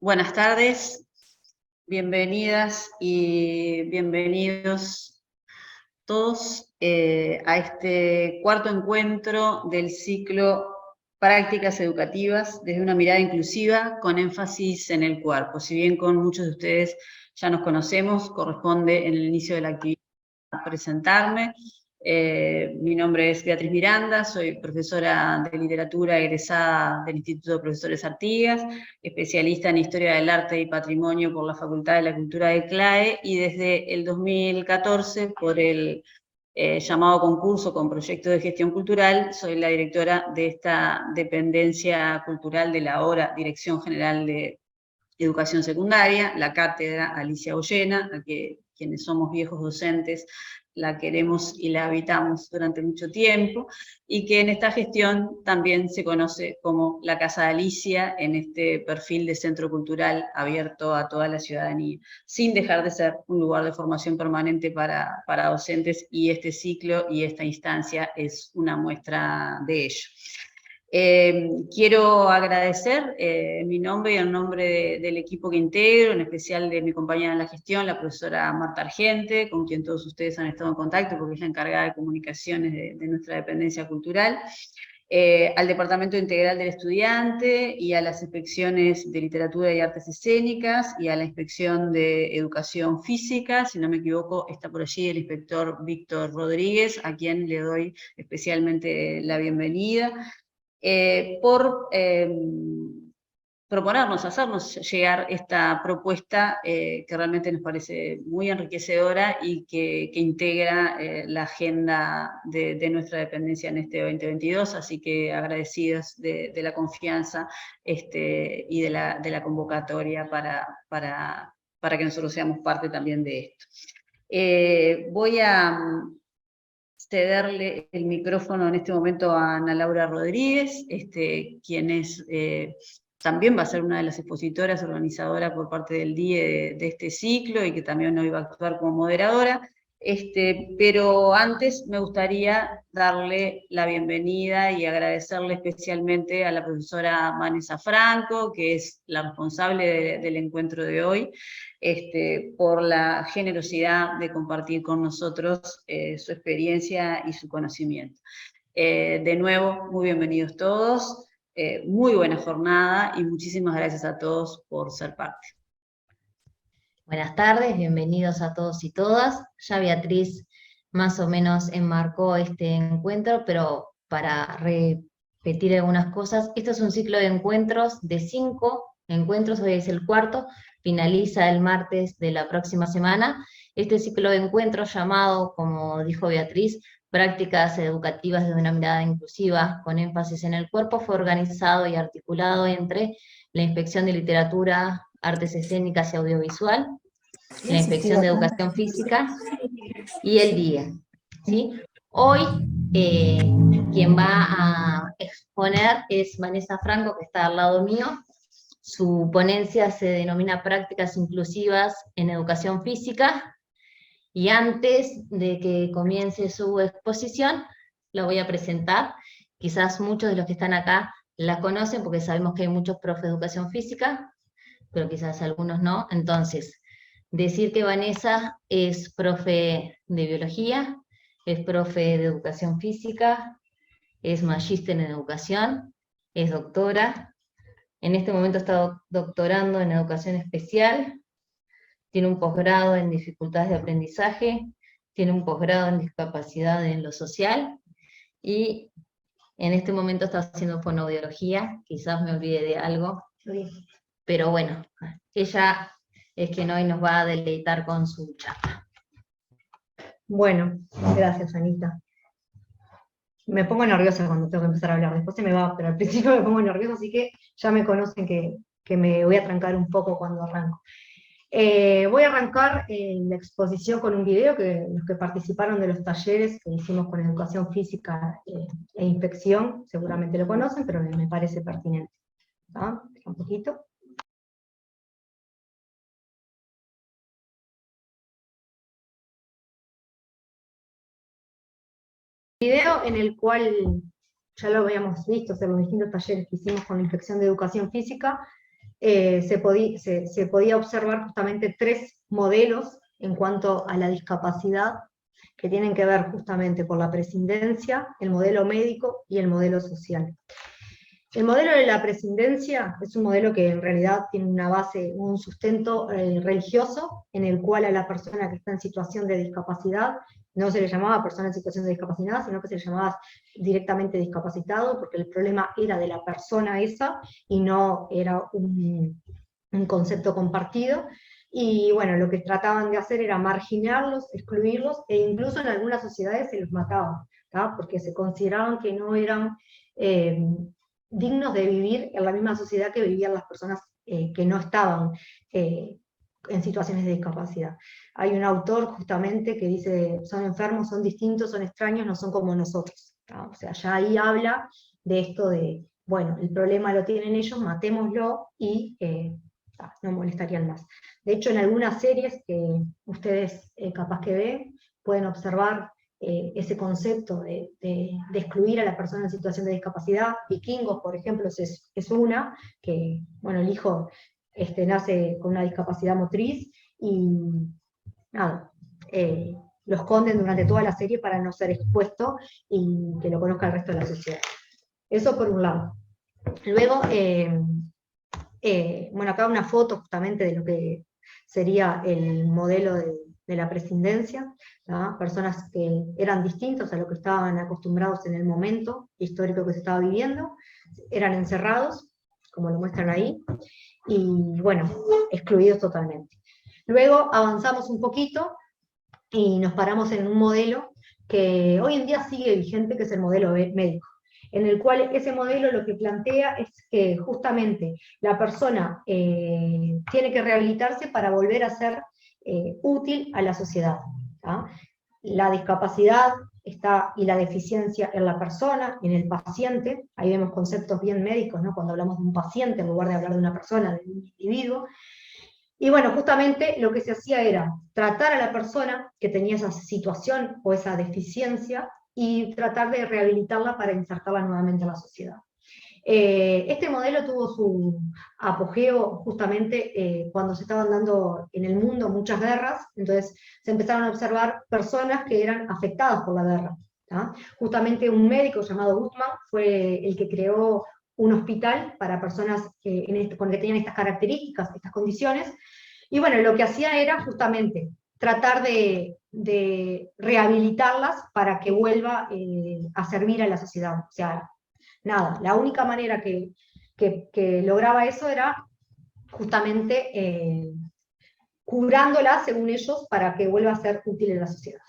Buenas tardes, bienvenidas y bienvenidos todos a este cuarto encuentro del ciclo Prácticas Educativas desde una mirada inclusiva con énfasis en el cuerpo. Si bien con muchos de ustedes ya nos conocemos, corresponde en el inicio de la actividad presentarme. Mi nombre es Beatriz Miranda, soy profesora de literatura egresada del Instituto de Profesores Artigas, especialista en Historia del Arte y Patrimonio por la Facultad de la Cultura de CLAE, y desde el 2014, por el llamado concurso con proyecto de gestión cultural, soy la directora de esta dependencia cultural de la ahora Dirección General de Educación Secundaria, la cátedra Alicia Ollena, a que quienes somos viejos docentes la queremos y la habitamos durante mucho tiempo, y que en esta gestión también se conoce como la Casa de Alicia, en este perfil de centro cultural abierto a toda la ciudadanía, sin dejar de ser un lugar de formación permanente para docentes, y este ciclo y esta instancia es una muestra de ello. Quiero agradecer en mi nombre y en nombre del equipo que integro, en especial de mi compañera en la gestión, la profesora Marta Argente, con quien todos ustedes han estado en contacto porque es la encargada de comunicaciones de nuestra dependencia cultural, al Departamento Integral del Estudiante y a las inspecciones de Literatura y Artes Escénicas y a la Inspección de Educación Física. Si no me equivoco, está por allí el inspector Víctor Rodríguez, a quien le doy especialmente la bienvenida. Por proponernos, hacernos llegar esta propuesta que realmente nos parece muy enriquecedora y que integra la agenda de nuestra dependencia en este 2022, así que agradecidos de la confianza y de la convocatoria para que nosotros seamos parte también de esto. Voy a cederle el micrófono en este momento a Ana Laura Rodríguez, quien es, también va a ser una de las expositoras, organizadora por parte del DIE de este ciclo, y que también hoy va a actuar como moderadora. Pero antes me gustaría darle la bienvenida y agradecerle especialmente a la profesora Vanessa Franco, que es la responsable del encuentro de hoy, por la generosidad de compartir con nosotros su experiencia y su conocimiento. De nuevo, muy bienvenidos todos, muy buena jornada y muchísimas gracias a todos por ser parte. Buenas tardes, bienvenidos a todos y todas. Ya Beatriz más o menos enmarcó este encuentro, pero para repetir algunas cosas, esto es un ciclo de encuentros de 5 encuentros, hoy es el cuarto, finaliza el martes de la próxima semana. Este ciclo de encuentros llamado, como dijo Beatriz, Prácticas Educativas desde una mirada inclusiva con énfasis en el cuerpo, fue organizado y articulado entre la Inspección de Literatura, Artes Escénicas y Audiovisual, la Inspección de Educación Física y el DIE, ¿sí? Hoy quien va a exponer es Vanessa Franco, que está al lado mío. Su ponencia se denomina Prácticas Inclusivas en Educación Física, y antes de que comience su exposición, la voy a presentar. Quizás muchos de los que están acá la conocen porque sabemos que hay muchos profes de Educación Física, pero quizás algunos no. Entonces, decir que Vanessa es profe de biología, es profe de educación física, es magíster en educación, es doctora, en este momento está doctorando en educación especial, tiene un posgrado en dificultades de aprendizaje, tiene un posgrado en discapacidad en lo social, y en este momento está haciendo fonoaudiología. Quizás me olvide de algo, pero bueno, ella es quien hoy nos va a deleitar con su charla. Bueno, gracias, Anita. Me pongo nerviosa cuando tengo que empezar a hablar, después se me va, pero al principio me pongo nerviosa, así que ya me conocen que me voy a trancar un poco cuando arranco. Voy a arrancar la exposición con un video que los que participaron de los talleres que hicimos con educación física e inspección seguramente lo conocen, pero me parece pertinente. ¿Ah? Un poquito. Video en el cual ya lo habíamos visto en los distintos talleres que hicimos con la Inspección de Educación Física, se podía observar justamente 3 modelos en cuanto a la discapacidad, que tienen que ver justamente con la prescindencia, el modelo médico y el modelo social. El modelo de la prescindencia es un modelo que en realidad tiene una base, un sustento religioso, en el cual a la persona que está en situación de discapacidad no se le llamaba persona en situación de discapacidad, sino que se le llamaba directamente discapacitado, porque el problema era de la persona esa, y no era un concepto compartido. Y bueno, lo que trataban de hacer era marginarlos, excluirlos, e incluso en algunas sociedades se los mataban, ¿tá? Porque se consideraban que no eran dignos de vivir en la misma sociedad que vivían las personas que no estaban en situaciones de discapacidad. Hay un autor justamente que dice, son enfermos, son distintos, son extraños, no son como nosotros, ¿tá? O sea, ya ahí habla de esto de, bueno, el problema lo tienen ellos, matémoslo y no molestarían más. De hecho, en algunas series que ustedes capaz que ven, pueden observar ese concepto de excluir a la persona en situación de discapacidad. Vikingos, por ejemplo, es una, que bueno, el hijo nace con una discapacidad motriz, y nada, lo esconden durante toda la serie para no ser expuesto y que lo conozca el resto de la sociedad. Eso por un lado. Luego, bueno, acá una foto justamente de lo que sería el modelo de la prescindencia, ¿tá? Personas que eran distintos a lo que estaban acostumbrados en el momento histórico que se estaba viviendo, eran encerrados, como lo muestran ahí, y bueno, excluidos totalmente. Luego avanzamos un poquito y nos paramos en un modelo que hoy en día sigue vigente, que es el modelo médico, en el cual ese modelo lo que plantea es que justamente la persona tiene que rehabilitarse para volver a ser útil a la sociedad, ¿tá? La discapacidad está, y la deficiencia en la persona, en el paciente. Ahí vemos conceptos bien médicos, ¿no? Cuando hablamos de un paciente, en lugar de hablar de una persona, de un individuo. Y bueno, justamente lo que se hacía era tratar a la persona que tenía esa situación o esa deficiencia y tratar de rehabilitarla para insertarla nuevamente en la sociedad. Este modelo tuvo su apogeo justamente cuando se estaban dando en el mundo muchas guerras, entonces se empezaron a observar personas que eran afectadas por la guerra, ¿tá? Justamente un médico llamado Guttmann fue el que creó un hospital para personas que tenían estas características, estas condiciones, y bueno, lo que hacía era justamente tratar de rehabilitarlas para que vuelva a servir a la sociedad. O sea, nada, la única manera que lograba eso era justamente curándola, según ellos, para que vuelva a ser útil en la sociedad.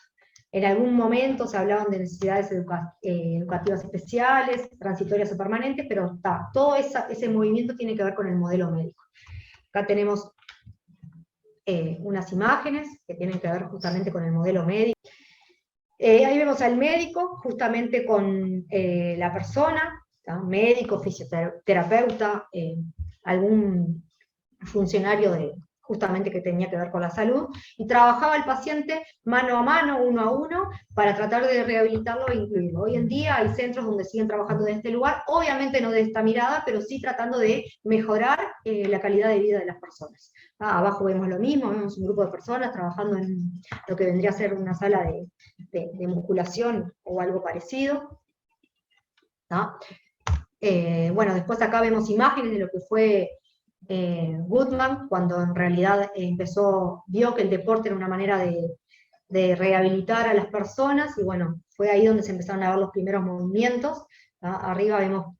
En algún momento se hablaban de necesidades educativas especiales, transitorias o permanentes, pero todo ese movimiento tiene que ver con el modelo médico. Acá tenemos unas imágenes que tienen que ver justamente con el modelo médico. Ahí vemos al médico justamente con la persona, ¿tá? Médico, fisioterapeuta, algún funcionario justamente que tenía que ver con la salud, y trabajaba el paciente mano a mano, uno a uno, para tratar de rehabilitarlo e incluirlo. Hoy en día hay centros donde siguen trabajando de este lugar, obviamente no de esta mirada, pero sí tratando de mejorar la calidad de vida de las personas. Abajo vemos lo mismo, vemos un grupo de personas trabajando en lo que vendría a ser una sala de musculación o algo parecido. Bueno, después acá vemos imágenes de lo que fue Guttmann, cuando en realidad vio que el deporte era una manera de rehabilitar a las personas, y bueno, fue ahí donde se empezaron a ver los primeros movimientos. Arriba vemos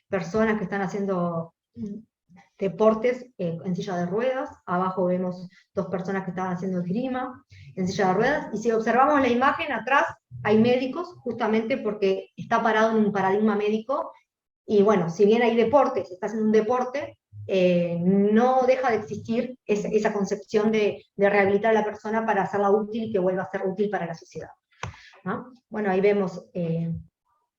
personas que están haciendo deportes en silla de ruedas, abajo vemos 2 personas que estaban haciendo esgrima en silla de ruedas, y si observamos la imagen atrás hay médicos, justamente porque está parado en un paradigma médico, y bueno, si bien hay deporte, se está haciendo un deporte, no deja de existir esa concepción de rehabilitar a la persona para hacerla útil y que vuelva a ser útil para la sociedad, ¿no? Bueno, ahí vemos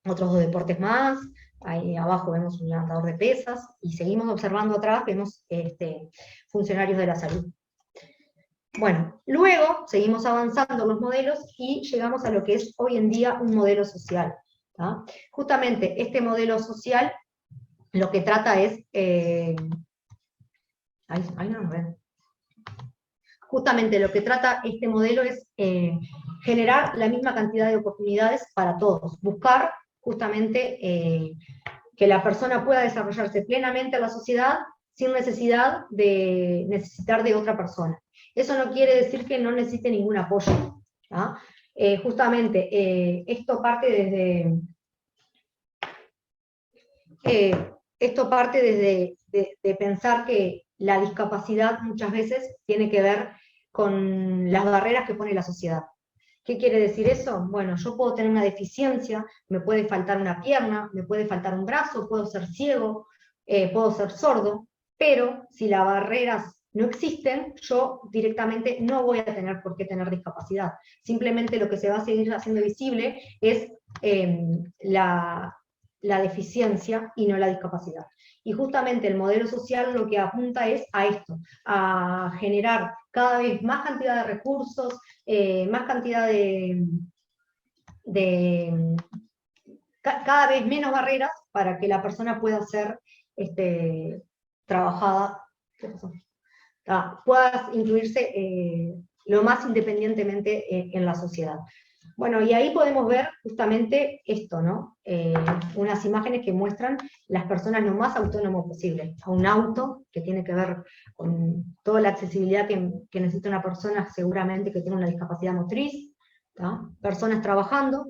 otros 2 deportes más, ahí abajo vemos un levantador de pesas, y seguimos observando atrás, vemos funcionarios de la salud. Bueno, luego seguimos avanzando los modelos y llegamos a lo que es hoy en día un modelo social, ¿tá? Justamente este modelo social lo que trata es Ahí no nos ven. Justamente lo que trata este modelo es generar la misma cantidad de oportunidades para todos, buscar justamente que la persona pueda desarrollarse plenamente en la sociedad sin necesidad de necesitar de otra persona. Eso no quiere decir que no necesite ningún apoyo. ¿Ah? Justamente esto parte desde de pensar que la discapacidad muchas veces tiene que ver con las barreras que pone la sociedad. ¿Qué quiere decir eso? Bueno, yo puedo tener una deficiencia, me puede faltar una pierna, me puede faltar un brazo, puedo ser ciego, puedo ser sordo, pero si las barreras no existen, yo directamente no voy a tener por qué tener discapacidad. Simplemente lo que se va a seguir haciendo visible es la deficiencia y no la discapacidad. Y justamente el modelo social lo que apunta es a esto, a generar cada vez más cantidad de recursos, más cantidad cada vez menos barreras para que la persona pueda ser trabajada, pueda incluirse lo más independientemente en la sociedad. Bueno, y ahí podemos ver justamente esto, ¿no? Unas imágenes que muestran las personas lo más autónomo posible. A un auto, que tiene que ver con toda la accesibilidad que necesita una persona seguramente que tiene una discapacidad motriz, ¿tá? Personas trabajando,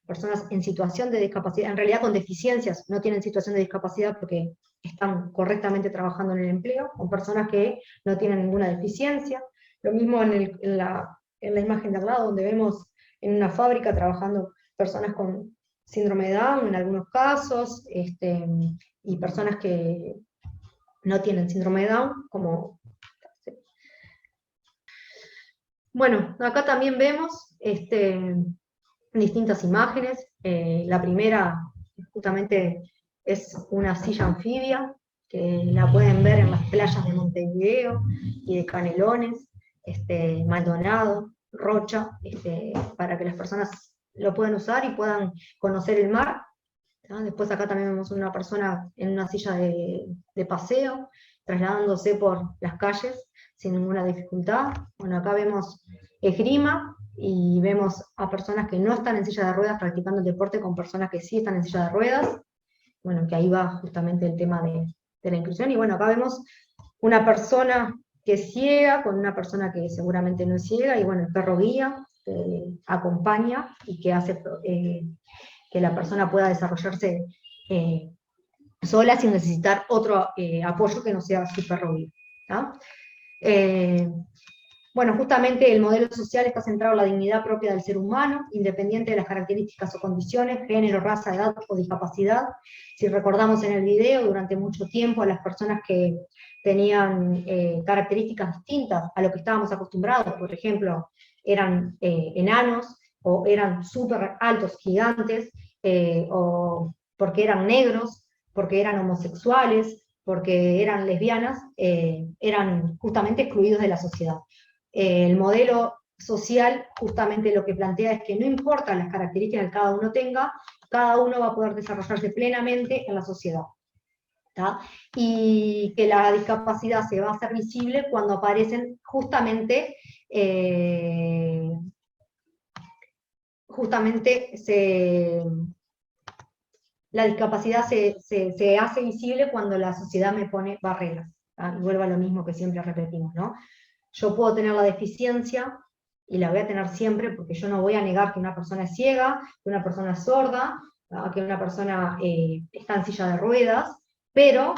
personas en situación de discapacidad, en realidad con deficiencias, no tienen situación de discapacidad porque están correctamente trabajando en el empleo, con personas que no tienen ninguna deficiencia. Lo mismo en la imagen de al lado, donde vemos en una fábrica trabajando personas con síndrome de Down en algunos casos, y personas que no tienen síndrome de Down, como... Bueno, acá también vemos distintas imágenes. La primera justamente es una silla anfibia, que la pueden ver en las playas de Montevideo y de Canelones, Maldonado, Rocha, para que las personas lo puedan usar y puedan conocer el mar. ¿tá? Después acá también vemos una persona en una silla de paseo, trasladándose por las calles sin ninguna dificultad. Bueno, acá vemos esgrima, y vemos a personas que no están en silla de ruedas practicando el deporte con personas que sí están en silla de ruedas. Bueno, que ahí va justamente el tema de la inclusión. Y bueno, acá vemos una persona que es ciega, con una persona que seguramente no es ciega, y bueno, el perro guía acompaña y que hace que la persona pueda desarrollarse sola sin necesitar otro apoyo que no sea su perro guía. ¿tá? Bueno, justamente el modelo social está centrado en la dignidad propia del ser humano, independiente de las características o condiciones, género, raza, edad o discapacidad. Si recordamos en el video, durante mucho tiempo a las personas que tenían características distintas a lo que estábamos acostumbrados, por ejemplo, eran enanos, o eran súper altos, gigantes, o porque eran negros, porque eran homosexuales, porque eran lesbianas, eran justamente excluidos de la sociedad. El modelo social justamente lo que plantea es que no importa las características que cada uno tenga, cada uno va a poder desarrollarse plenamente en la sociedad. ¿tá? Y que la discapacidad se va a hacer visible cuando aparecen justamente la discapacidad se hace visible cuando la sociedad me pone barreras. ¿tá? Y vuelvo a lo mismo que siempre repetimos, ¿no? Yo puedo tener la deficiencia, y la voy a tener siempre, porque yo no voy a negar que una persona es ciega, que una persona es sorda, que una persona está en silla de ruedas, pero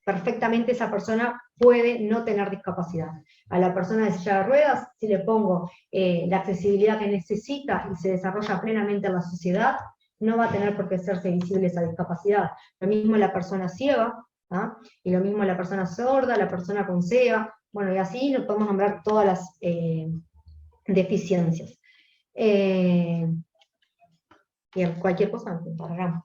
perfectamente esa persona puede no tener discapacidad. A la persona de silla de ruedas, si le pongo la accesibilidad que necesita y se desarrolla plenamente en la sociedad, no va a tener por qué hacerse visible esa discapacidad. Lo mismo la persona ciega, ¿ah? Y lo mismo la persona sorda, la persona con CEA, bueno, y así nos podemos nombrar todas las deficiencias. Y cualquier cosa nos encargamos.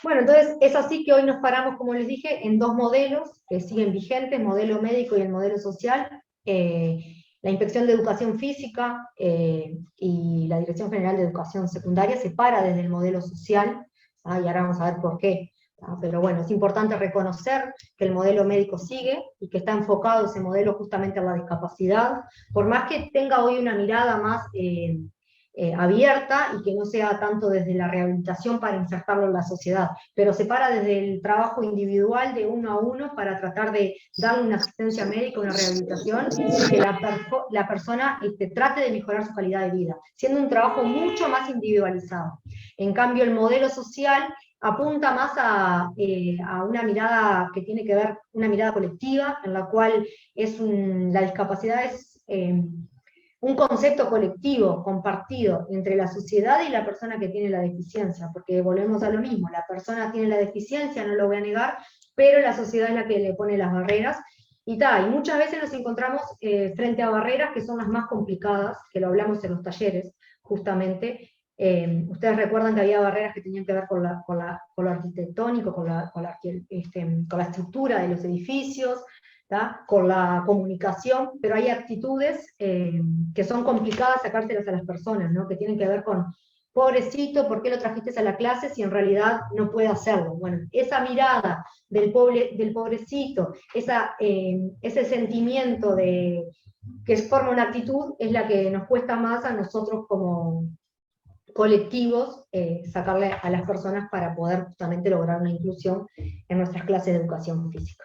Bueno, entonces es así que hoy nos paramos, como les dije, en dos modelos que siguen vigentes, el modelo médico y el modelo social. La Inspección de Educación Física y la Dirección General de Educación Secundaria se para desde el modelo social, y ahora vamos a ver por qué. Pero bueno, es importante reconocer que el modelo médico sigue y que está enfocado ese modelo justamente en la discapacidad, por más que tenga hoy una mirada más abierta y que no sea tanto desde la rehabilitación para insertarlo en la sociedad, pero se para desde el trabajo individual de uno a uno para tratar de darle una asistencia médica, una rehabilitación, y que la persona trate de mejorar su calidad de vida, siendo un trabajo mucho más individualizado. En cambio, el modelo social apunta más a una mirada que tiene que ver, una mirada colectiva, en la cual la discapacidad es un concepto colectivo, compartido entre la sociedad y la persona que tiene la deficiencia, porque volvemos a lo mismo, la persona tiene la deficiencia, no lo voy a negar, pero la sociedad es la que le pone las barreras, y muchas veces nos encontramos frente a barreras que son las más complicadas, que lo hablamos en los talleres, justamente. Ustedes recuerdan que había barreras que tenían que ver con lo arquitectónico, con la estructura de los edificios, con la comunicación, pero hay actitudes que son complicadas sacárselas a las personas, ¿no? Que tienen que ver con, pobrecito, ¿por qué lo trajiste a la clase si en realidad no puede hacerlo? Bueno, esa mirada del pobrecito, ese sentimiento que forma una actitud, es la que nos cuesta más a nosotros como colectivos sacarle a las personas para poder justamente lograr una inclusión en nuestras clases de educación física.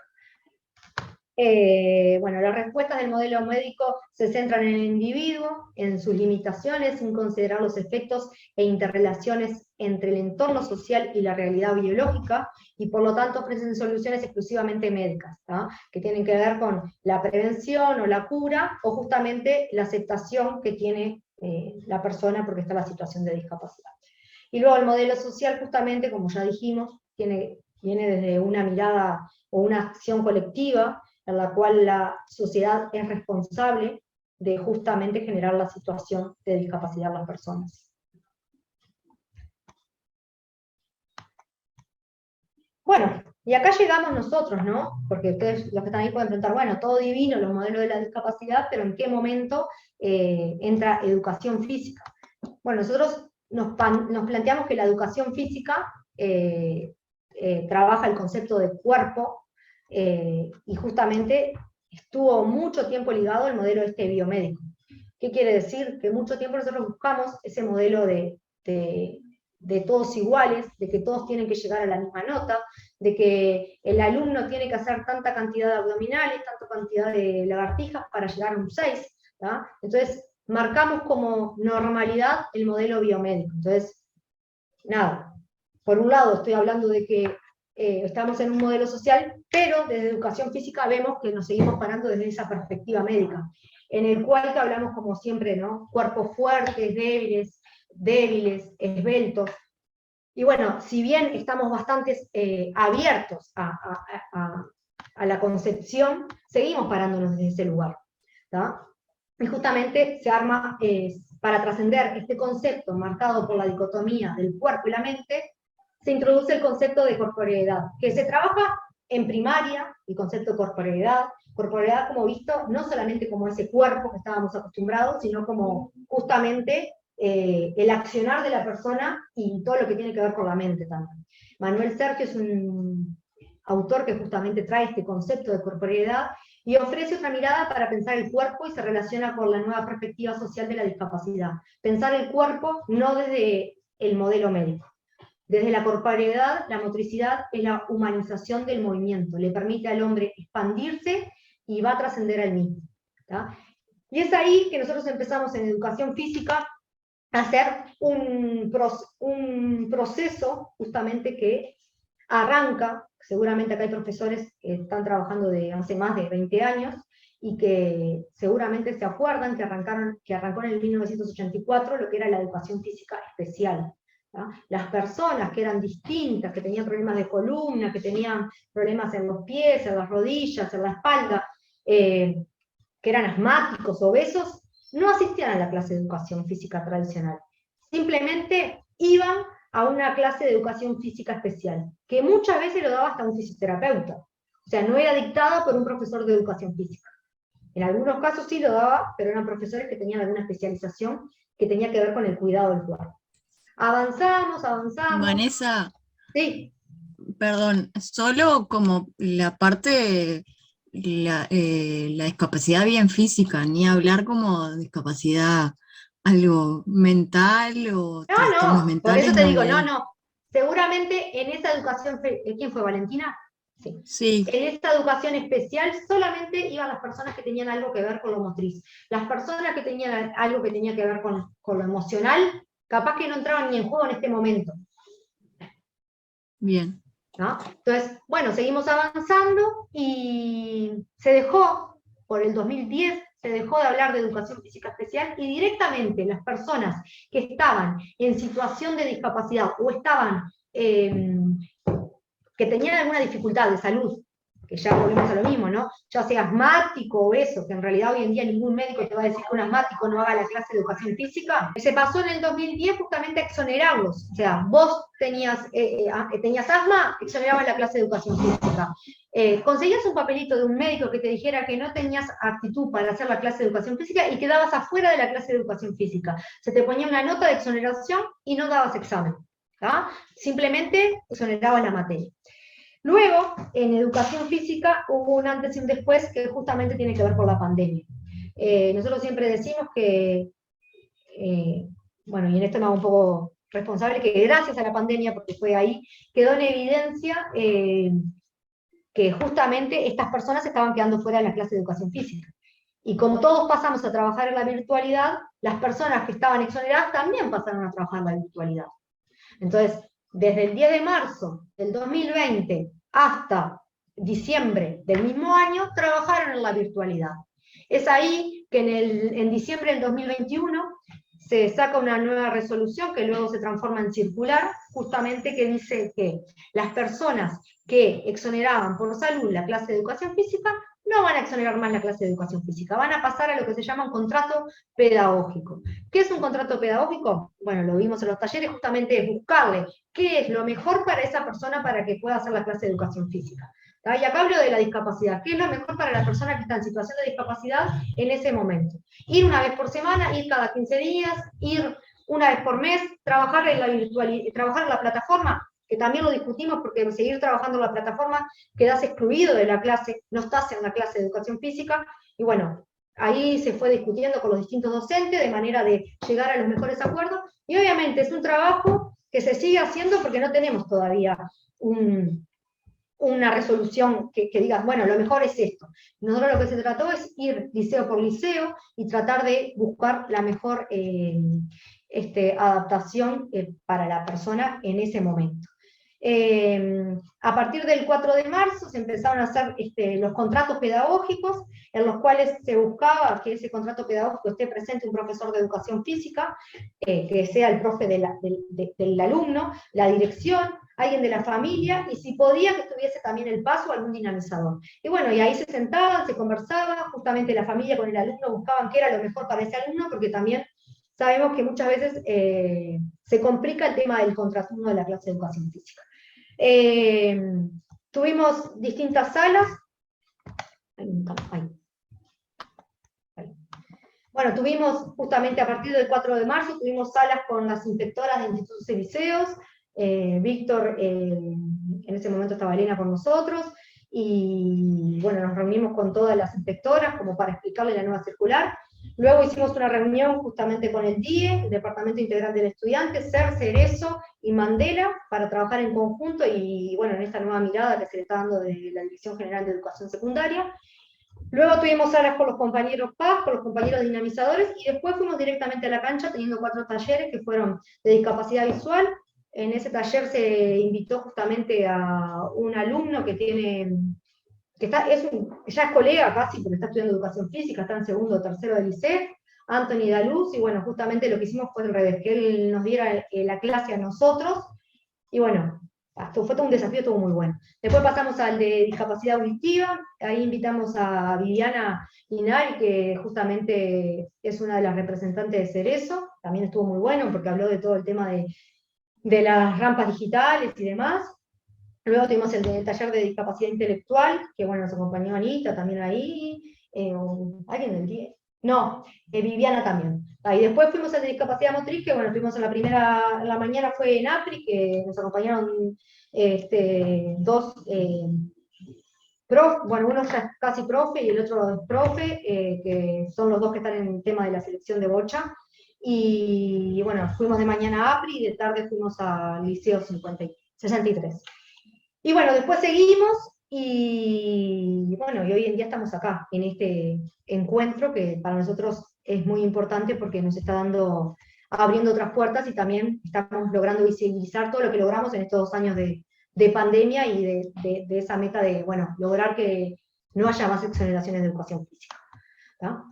Bueno, las respuestas del modelo médico se centran en el individuo, en sus limitaciones, sin considerar los efectos e interrelaciones entre el entorno social y la realidad biológica, y por lo tanto ofrecen soluciones exclusivamente médicas, que tienen que ver con la prevención o la cura, o justamente la aceptación que tiene la persona porque está en la situación de discapacidad. Y luego el modelo social, justamente, como ya dijimos, viene desde una mirada o una acción colectiva, en la cual la sociedad es responsable de justamente generar la situación de discapacidad en las personas. Bueno, y acá llegamos nosotros, ¿no? Porque ustedes, los que están ahí, pueden preguntar, bueno, todo divino, los modelos de la discapacidad, pero ¿en qué momento entra educación física? Bueno, nosotros nos planteamos que la educación física trabaja el concepto de cuerpo, y justamente estuvo mucho tiempo ligado al modelo biomédico. ¿Qué quiere decir? Que mucho tiempo nosotros buscamos ese modelo de todos iguales, de que todos tienen que llegar a la misma nota, de que el alumno tiene que hacer tanta cantidad de abdominales, tanta cantidad de lagartijas para llegar a un 6, ¿tá? Entonces, marcamos como normalidad el modelo biomédico. Entonces, nada, por un lado estoy hablando de que estamos en un modelo social, pero desde educación física vemos que nos seguimos parando desde esa perspectiva médica, en el cual que hablamos como siempre, ¿no? Cuerpos fuertes, débiles, esbeltos. Y bueno, si bien estamos bastante abiertos a la concepción, seguimos parándonos desde ese lugar, ¿tá? Y justamente se arma, para trascender este concepto marcado por la dicotomía del cuerpo y la mente, se introduce el concepto de corporeidad, que se trabaja en primaria, el concepto de corporeidad como visto, no solamente como ese cuerpo que estábamos acostumbrados, sino como justamente el accionar de la persona y todo lo que tiene que ver con la mente también. Manuel Sergio es un autor que justamente trae este concepto de corporeidad y ofrece otra mirada para pensar el cuerpo y se relaciona con la nueva perspectiva social de la discapacidad. Pensar el cuerpo no desde el modelo médico. Desde la corporeidad, la motricidad es la humanización del movimiento, le permite al hombre expandirse y va a trascender al mismo, ¿tá? Y es ahí que nosotros empezamos en educación física a hacer un proceso justamente que arranca, seguramente acá hay profesores que están trabajando de hace más de 20 años, y que seguramente se acuerdan que arrancó en el 1984 lo que era la educación física especial. ¿tá? Las personas que eran distintas, que tenían problemas de columna, que tenían problemas en los pies, en las rodillas, en la espalda, que eran asmáticos, obesos, no asistían a la clase de educación física tradicional. Simplemente iban a una clase de educación física especial, que muchas veces lo daba hasta un fisioterapeuta. O sea, no era dictada por un profesor de educación física. En algunos casos sí lo daba, pero eran profesores que tenían alguna especialización que tenía que ver con el cuidado del cuerpo. Avanzamos. Vanessa, Sí, Perdón, solo como la parte, la discapacidad bien física, ni hablar como discapacidad algo mental o no, trastornos no, por eso mentales, te no digo, había no, ahí. no. Seguramente en esa educación, ¿quién fue Valentina? Sí. Sí, En esta educación especial solamente iban las personas que tenían algo que ver con lo motriz. Las personas que tenían algo que tenía que ver con lo emocional, capaz que no entraban ni en juego en este momento. bien. ¿No? Entonces, bueno, seguimos avanzando y se dejó, por el 2010, se dejó de hablar de educación física especial y directamente las personas que estaban en situación de discapacidad o estaban, que tenían alguna dificultad de salud, que ya volvemos a lo mismo, ¿no? Ya sea asmático o eso, que en realidad hoy en día ningún médico te va a decir que un asmático no haga la clase de educación física, se pasó en el 2010 justamente a exonerarlos. O sea, vos tenías asma, exoneraban la clase de educación física. Conseguías un papelito de un médico que te dijera que no tenías aptitud para hacer la clase de educación física y quedabas afuera de la clase de educación física. Se te ponía una nota de exoneración y no dabas examen. ¿tá? Simplemente exonerabas la materia. Luego, en educación física hubo un antes y un después que justamente tiene que ver con la pandemia. Nosotros siempre decimos que, bueno, y en esto me hago un poco responsable, que gracias a la pandemia, porque fue ahí, quedó en evidencia que justamente estas personas estaban quedando fuera de la clase de educación física. Y como todos pasamos a trabajar en la virtualidad, las personas que estaban exoneradas también pasaron a trabajar en la virtualidad. Entonces, desde el 10 de marzo del 2020 hasta diciembre del mismo año, trabajaron en la virtualidad. Es ahí que en diciembre del 2021 se saca una nueva resolución que luego se transforma en circular, justamente que dice que las personas que exoneraban por salud la clase de educación física no van a exonerar más la clase de educación física, van a pasar a lo que se llama un contrato pedagógico. ¿Qué es un contrato pedagógico? Bueno, lo vimos en los talleres, justamente es buscarle qué es lo mejor para esa persona para que pueda hacer la clase de educación física. Y acá hablo de la discapacidad. ¿Qué es lo mejor para la persona que está en situación de discapacidad en ese momento? Ir una vez por semana, ir cada 15 días, ir una vez por mes, trabajar en la virtualidad, trabajar en la plataforma, que también lo discutimos porque seguir trabajando en la plataforma quedas excluido de la clase, no estás en la clase de educación física, y bueno, ahí se fue discutiendo con los distintos docentes de manera de llegar a los mejores acuerdos, y obviamente es un trabajo que se sigue haciendo porque no tenemos todavía una resolución que digas, bueno, lo mejor es esto. Nosotros lo que se trató es ir liceo por liceo y tratar de buscar la mejor adaptación para la persona en ese momento. A partir del 4 de marzo se empezaron a hacer los contratos pedagógicos, en los cuales se buscaba que ese contrato pedagógico esté presente un profesor de educación física, que sea el profe del alumno, la dirección, alguien de la familia, y si podía que estuviese también el paso algún dinamizador. Y bueno, y ahí se sentaban, se conversaba, justamente la familia con el alumno buscaban qué era lo mejor para ese alumno, porque también sabemos que muchas veces se complica el tema del contraturno de la clase de educación física. Tuvimos distintas salas. Bueno, tuvimos justamente a partir del 4 de marzo, tuvimos salas con las inspectoras de institutos y liceos. Víctor, en ese momento estaba Elena con nosotros, y bueno, nos reunimos con todas las inspectoras como para explicarle la nueva circular. Luego hicimos una reunión justamente con el DIE, el Departamento Integral del Estudiante, CER, Cerezo y Mandela, para trabajar en conjunto y bueno, en esta nueva mirada que se le está dando de la Dirección General de Educación Secundaria. Luego tuvimos salas con los compañeros PAS, con los compañeros dinamizadores, y después fuimos directamente a la cancha teniendo 4 talleres que fueron de discapacidad visual. En ese taller se invitó justamente a un alumno que tiene, ya es colega casi, porque está estudiando educación física, está en segundo o tercero del liceo, Anthony Daluz, y bueno, justamente lo que hicimos fue al revés, que él nos diera la clase a nosotros, y bueno, fue todo un desafío, estuvo muy bueno. Después pasamos al de discapacidad auditiva, ahí invitamos a Viviana Linari, que justamente es una de las representantes de Cerezo, también estuvo muy bueno porque habló de todo el tema de las rampas digitales y demás. Luego tuvimos el taller de discapacidad intelectual, que bueno, nos acompañó Anita también ahí, alguien del 10. No, Viviana también. Y después fuimos al de discapacidad motriz, que bueno, fuimos en la mañana fue en APRI, que nos acompañaron dos bueno, uno ya es casi profe y el otro es profe, que son los dos que están en el tema de la selección de bocha. Y bueno, fuimos de mañana a APRI y de tarde fuimos al Liceo 63. Y bueno, después seguimos y bueno, y hoy en día estamos acá, en este encuentro que para nosotros es muy importante porque nos está abriendo otras puertas y también estamos logrando visibilizar todo lo que logramos en estos 2 años de pandemia y de esa meta de, bueno, lograr que no haya más exoneraciones de educación física. ¿Tá?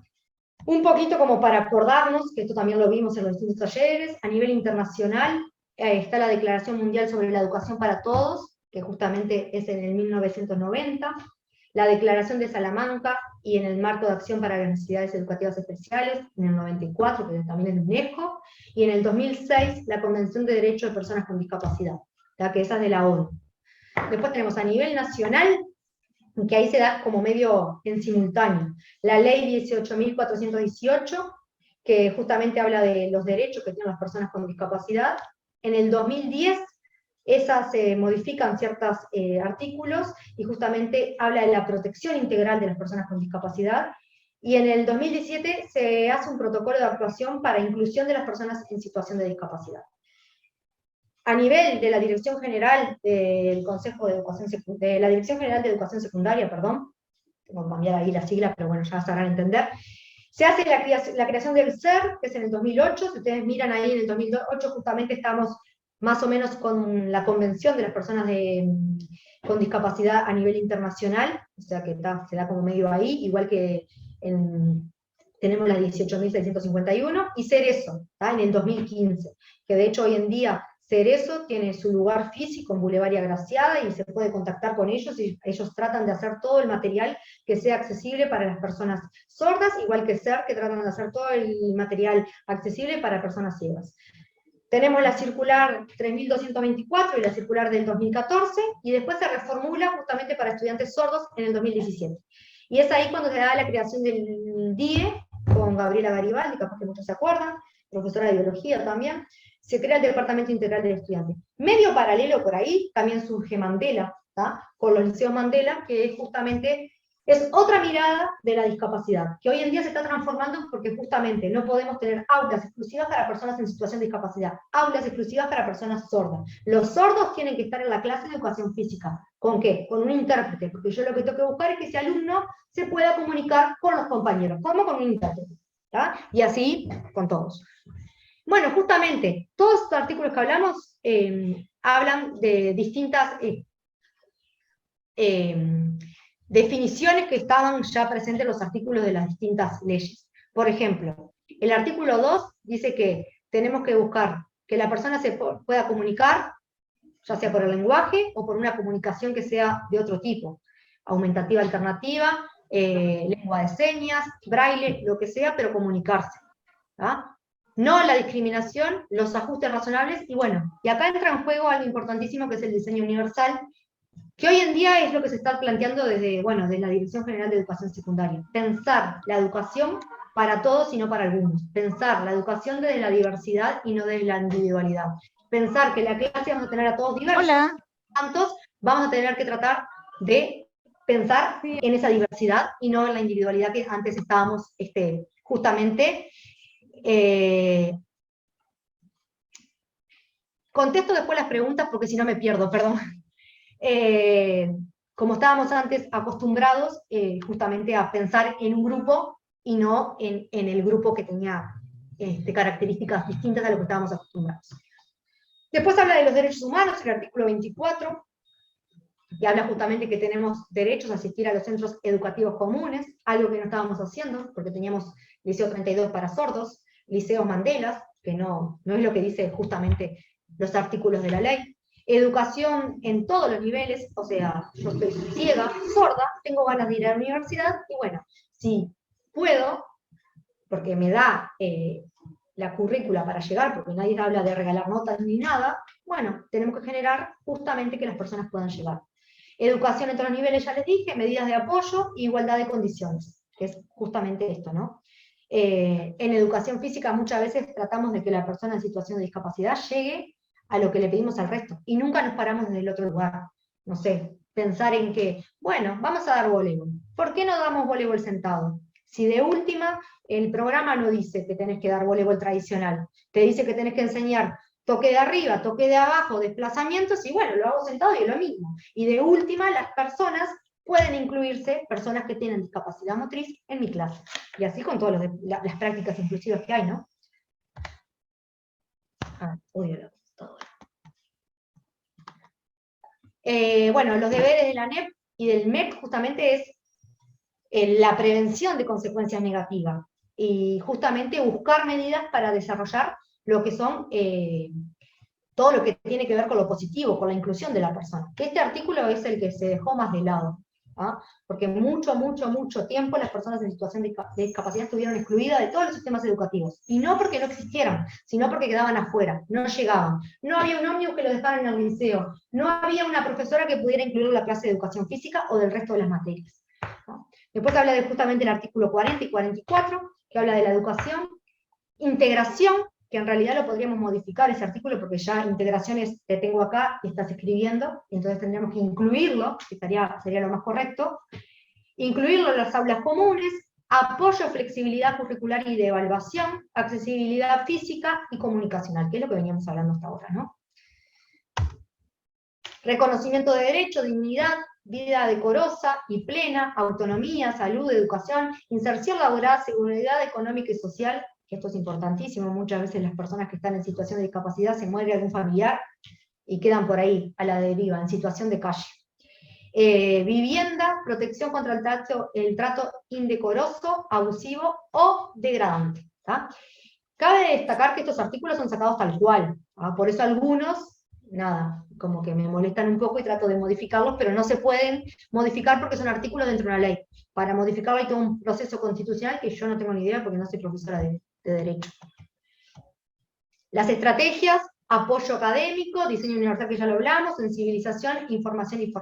Un poquito como para acordarnos, que esto también lo vimos en los distintos talleres, a nivel internacional está la Declaración Mundial sobre la Educación para Todos, que justamente es en el 1990, la Declaración de Salamanca y en el Marco de Acción para las Necesidades Educativas Especiales, en el 94, que también es de UNESCO, y en el 2006 la Convención de Derechos de Personas con Discapacidad, que esa es de la ONU. Después tenemos a nivel nacional, que ahí se da como medio en simultáneo, la Ley 18.418, que justamente habla de los derechos que tienen las personas con discapacidad. En el 2010, esas se modifican ciertos artículos y justamente habla de la protección integral de las personas con discapacidad. Y en el 2017 se hace un protocolo de actuación para inclusión de las personas en situación de discapacidad. A nivel de la Dirección General del Consejo de Educación de la Dirección General de Educación Secundaria, perdón, tengo que cambiar ahí la sigla, pero bueno, ya sabrán entender, se hace la creación del SER, que es en el 2008, si ustedes miran ahí en el 2008 justamente estamos más o menos con la Convención de las Personas con Discapacidad a nivel internacional, o sea que se da como medio ahí, igual que tenemos la 18.651, y CERESO, en el 2015, que de hecho hoy en día CERESO tiene su lugar físico en Boulevard Agraciada y se puede contactar con ellos y ellos tratan de hacer todo el material que sea accesible para las personas sordas, igual que SER, que tratan de hacer todo el material accesible para personas ciegas. Tenemos la circular 3224 y la circular del 2014, y después se reformula justamente para estudiantes sordos en el 2017. Y es ahí cuando se da la creación del DIE, con Gabriela Garibaldi, capaz que muchos se acuerdan, profesora de biología también. Se crea el Departamento Integral del Estudiante. Medio paralelo por ahí, también surge Mandela, ¿tá? Con los liceos Mandela, que justamente es otra mirada de la discapacidad, que hoy en día se está transformando porque justamente no podemos tener aulas exclusivas para personas en situación de discapacidad, aulas exclusivas para personas sordas. Los sordos tienen que estar en la clase de educación física. ¿Con qué? Con un intérprete, porque yo lo que tengo que buscar es que ese alumno se pueda comunicar con los compañeros, como con un intérprete, ¿tá? Y así con todos. Bueno, justamente, todos estos artículos que hablamos hablan de distintas definiciones que estaban ya presentes en los artículos de las distintas leyes. Por ejemplo, el artículo 2 dice que tenemos que buscar que la persona se pueda comunicar, ya sea por el lenguaje o por una comunicación que sea de otro tipo, aumentativa alternativa, lengua de señas, braille, lo que sea, pero comunicarse. ¿Ah? No la discriminación, los ajustes razonables, y bueno, y acá entra en juego algo importantísimo que es el diseño universal, que hoy en día es lo que se está planteando desde la Dirección General de Educación Secundaria. Pensar la educación para todos y no para algunos. Pensar la educación desde la diversidad y no desde la individualidad. Pensar que en la clase vamos a tener a todos diversos, tantos, vamos a tener que tratar de pensar en esa diversidad y no en la individualidad que antes estábamos justamente. Contesto después las preguntas porque si no me pierdo, perdón. Como estábamos antes acostumbrados justamente a pensar en un grupo y no en el grupo que tenía características distintas a lo que estábamos acostumbrados. Después habla de los derechos humanos, el artículo 24, y habla justamente que tenemos derechos a asistir a los centros educativos comunes, algo que no estábamos haciendo, porque teníamos Liceo 32 para sordos, liceos Mandelas, que no es lo que dice justamente los artículos de la ley. Educación en todos los niveles, o sea, yo estoy ciega, sorda, tengo ganas de ir a la universidad, y bueno, si puedo, porque me da la currícula para llegar, porque nadie habla de regalar notas ni nada, bueno, tenemos que generar justamente que las personas puedan llegar. Educación en todos los niveles, ya les dije, medidas de apoyo e igualdad de condiciones, que es justamente esto, ¿no? En educación física muchas veces tratamos de que la persona en situación de discapacidad llegue a lo que le pedimos al resto, y nunca nos paramos desde el otro lugar. No sé, pensar en que, bueno, vamos a dar voleibol. ¿Por qué no damos voleibol sentado? Si de última, el programa no dice que tenés que dar voleibol tradicional, te dice que tenés que enseñar toque de arriba, toque de abajo, desplazamientos, y bueno, lo hago sentado y es lo mismo. Y de última, las personas pueden incluirse, personas que tienen discapacidad motriz, en mi clase. Y así con todas las prácticas inclusivas que hay, ¿no? Odio la computadora. Bueno, los deberes de la NEP y del MEP justamente es la prevención de consecuencias negativas y justamente buscar medidas para desarrollar lo que son todo lo que tiene que ver con lo positivo, con la inclusión de la persona. Que este artículo es el que se dejó más de lado, ¿ah? Porque mucho tiempo las personas en situación de discapacidad estuvieron excluidas de todos los sistemas educativos. Y no porque no existieran, sino porque quedaban afuera, no llegaban. No había un ómnibus que lo dejaran en el liceo, no había una profesora que pudiera incluir la clase de educación física o del resto de las materias, ¿no? Después habla de justamente el artículo 40 y 44, que habla de la educación, integración, que en realidad lo podríamos modificar ese artículo, porque ya integraciones te tengo acá y estás escribiendo, y entonces tendríamos que incluirlo, que sería lo más correcto, incluirlo en las aulas comunes, apoyo, flexibilidad curricular y de evaluación, accesibilidad física y comunicacional, que es lo que veníamos hablando hasta ahora, ¿no? Reconocimiento de derechos, dignidad, vida decorosa y plena, autonomía, salud, educación, inserción laboral, seguridad económica y social, que esto es importantísimo, muchas veces las personas que están en situación de discapacidad se muere algún familiar y quedan por ahí, a la deriva, en situación de calle. Vivienda, protección contra el trato indecoroso, abusivo o degradante, ¿tá? Cabe destacar que estos artículos son sacados tal cual, ¿tá? Por eso algunos, nada, como que me molestan un poco y trato de modificarlos, pero no se pueden modificar porque son artículos dentro de una ley. Para modificarlo hay todo un proceso constitucional que yo no tengo ni idea porque no soy profesora de Derecho. Las estrategias, apoyo académico, diseño universal que ya lo hablamos, sensibilización, información y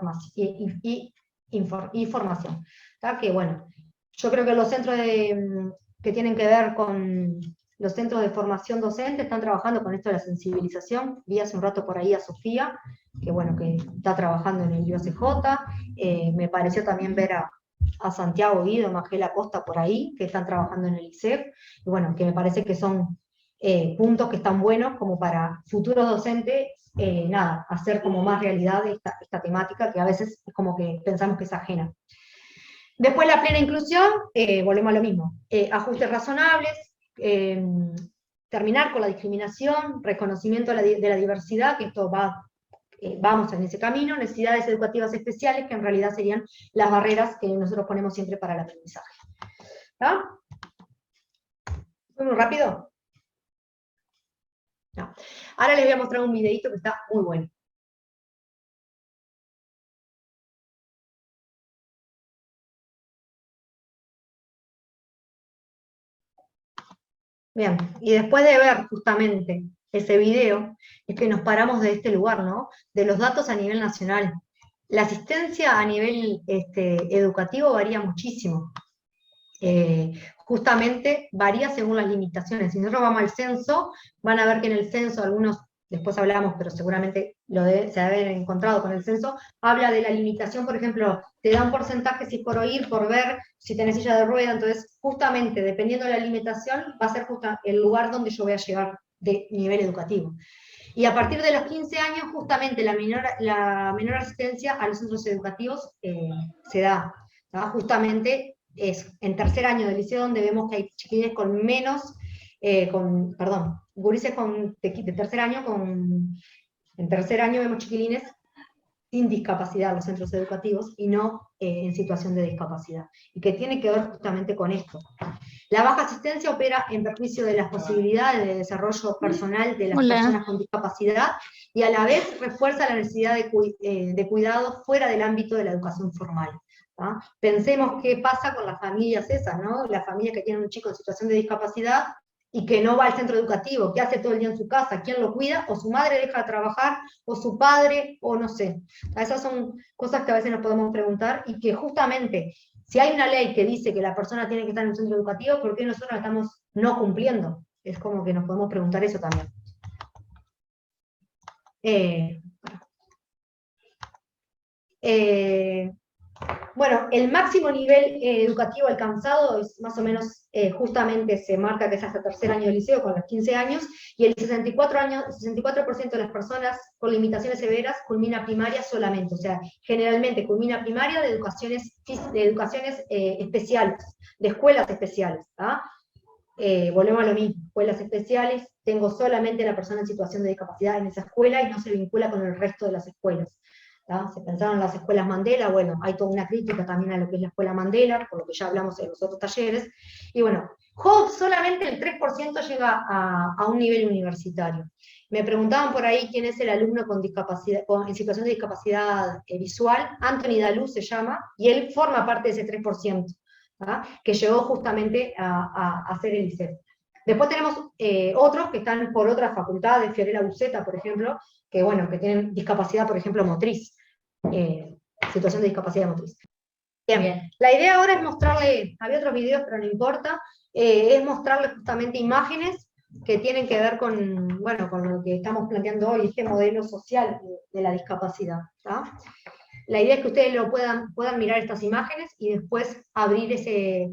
formación. ¿Tá? Que bueno, yo creo que los centros que tienen que ver con los centros de formación docente están trabajando con esto de la sensibilización. Vi hace un rato por ahí a Sofía, que bueno, que está trabajando en el IOCJ. Me pareció también ver a Santiago Guido, Magela Costa por ahí, que están trabajando en el ISEF, y bueno, que me parece que son puntos que están buenos como para futuros docentes, nada, hacer como más realidad esta temática, que a veces es como que pensamos que es ajena. Después la plena inclusión, volvemos a lo mismo, ajustes razonables, terminar con la discriminación, reconocimiento de la diversidad, que esto vamos en ese camino, necesidades educativas especiales, que en realidad serían las barreras que nosotros ponemos siempre para el aprendizaje. ¿Está? ¿Fue muy rápido? No. Ahora les voy a mostrar un videito que está muy bueno. Bien, y después de ver justamente ese video, es que nos paramos de este lugar, ¿no? De los datos a nivel nacional. La asistencia a nivel educativo varía muchísimo. Justamente varía según las limitaciones. Si nosotros vamos al censo, van a ver que en el censo, algunos, después hablamos, pero seguramente se haber encontrado con el censo, habla de la limitación, por ejemplo, te da un porcentaje si por oír, por ver, si tenés silla de rueda, entonces justamente dependiendo de la limitación, va a ser el lugar donde yo voy a llegar de nivel educativo. Y a partir de los 15 años, justamente la menor asistencia a los centros educativos se da, ¿no? Justamente es en tercer año del liceo donde vemos que hay chiquilines con menos, gurises de tercer año, en tercer año vemos chiquilines sin discapacidad en los centros educativos y no en situación de discapacidad, y que tiene que ver justamente con esto. La baja asistencia opera en perjuicio de las posibilidades de desarrollo personal de las personas con discapacidad y a la vez refuerza la necesidad de cuidado fuera del ámbito de la educación formal. ¿Ah? Pensemos qué pasa con las familias esas, ¿no? Las familias que tienen un chico en situación de discapacidad y que no va al centro educativo, que hace todo el día en su casa, ¿quién lo cuida? O su madre deja de trabajar, o su padre, o no sé. Esas son cosas que a veces nos podemos preguntar y que justamente, si hay una ley que dice que la persona tiene que estar en un centro educativo, ¿por qué nosotros la estamos no cumpliendo? Es como que nos podemos preguntar eso también. Eh, bueno, el máximo nivel educativo alcanzado es más o menos, justamente se marca que es hasta tercer año de liceo, con los 15 años, y el 64% de las personas con limitaciones severas culmina primaria solamente, o sea, generalmente culmina primaria de educaciones especiales, de escuelas especiales, ¿tá? Volvemos a lo mismo, escuelas especiales, tengo solamente la persona en situación de discapacidad en esa escuela y no se vincula con el resto de las escuelas. ¿Tá? Se pensaron en las escuelas Mandela, bueno, hay toda una crítica también a lo que es la escuela Mandela, por lo que ya hablamos en los otros talleres, y bueno, solamente el 3% llega a un nivel universitario. Me preguntaban por ahí quién es el alumno con discapacidad, en situación de discapacidad visual. Anthony Dalú se llama, y él forma parte de ese 3%, ¿tá? Que llegó justamente a hacer el liceo. Después tenemos otros que están por otras facultades, Fiorella Buceta, por ejemplo, que bueno, que tienen discapacidad, por ejemplo, motriz, situación de discapacidad motriz. Bien. La idea ahora es mostrarle, había otros videos, pero no importa, es mostrarle justamente imágenes que tienen que ver con, bueno, con lo que estamos planteando hoy, este modelo social de la discapacidad, ¿tá? La idea es que ustedes puedan mirar estas imágenes y después abrir ese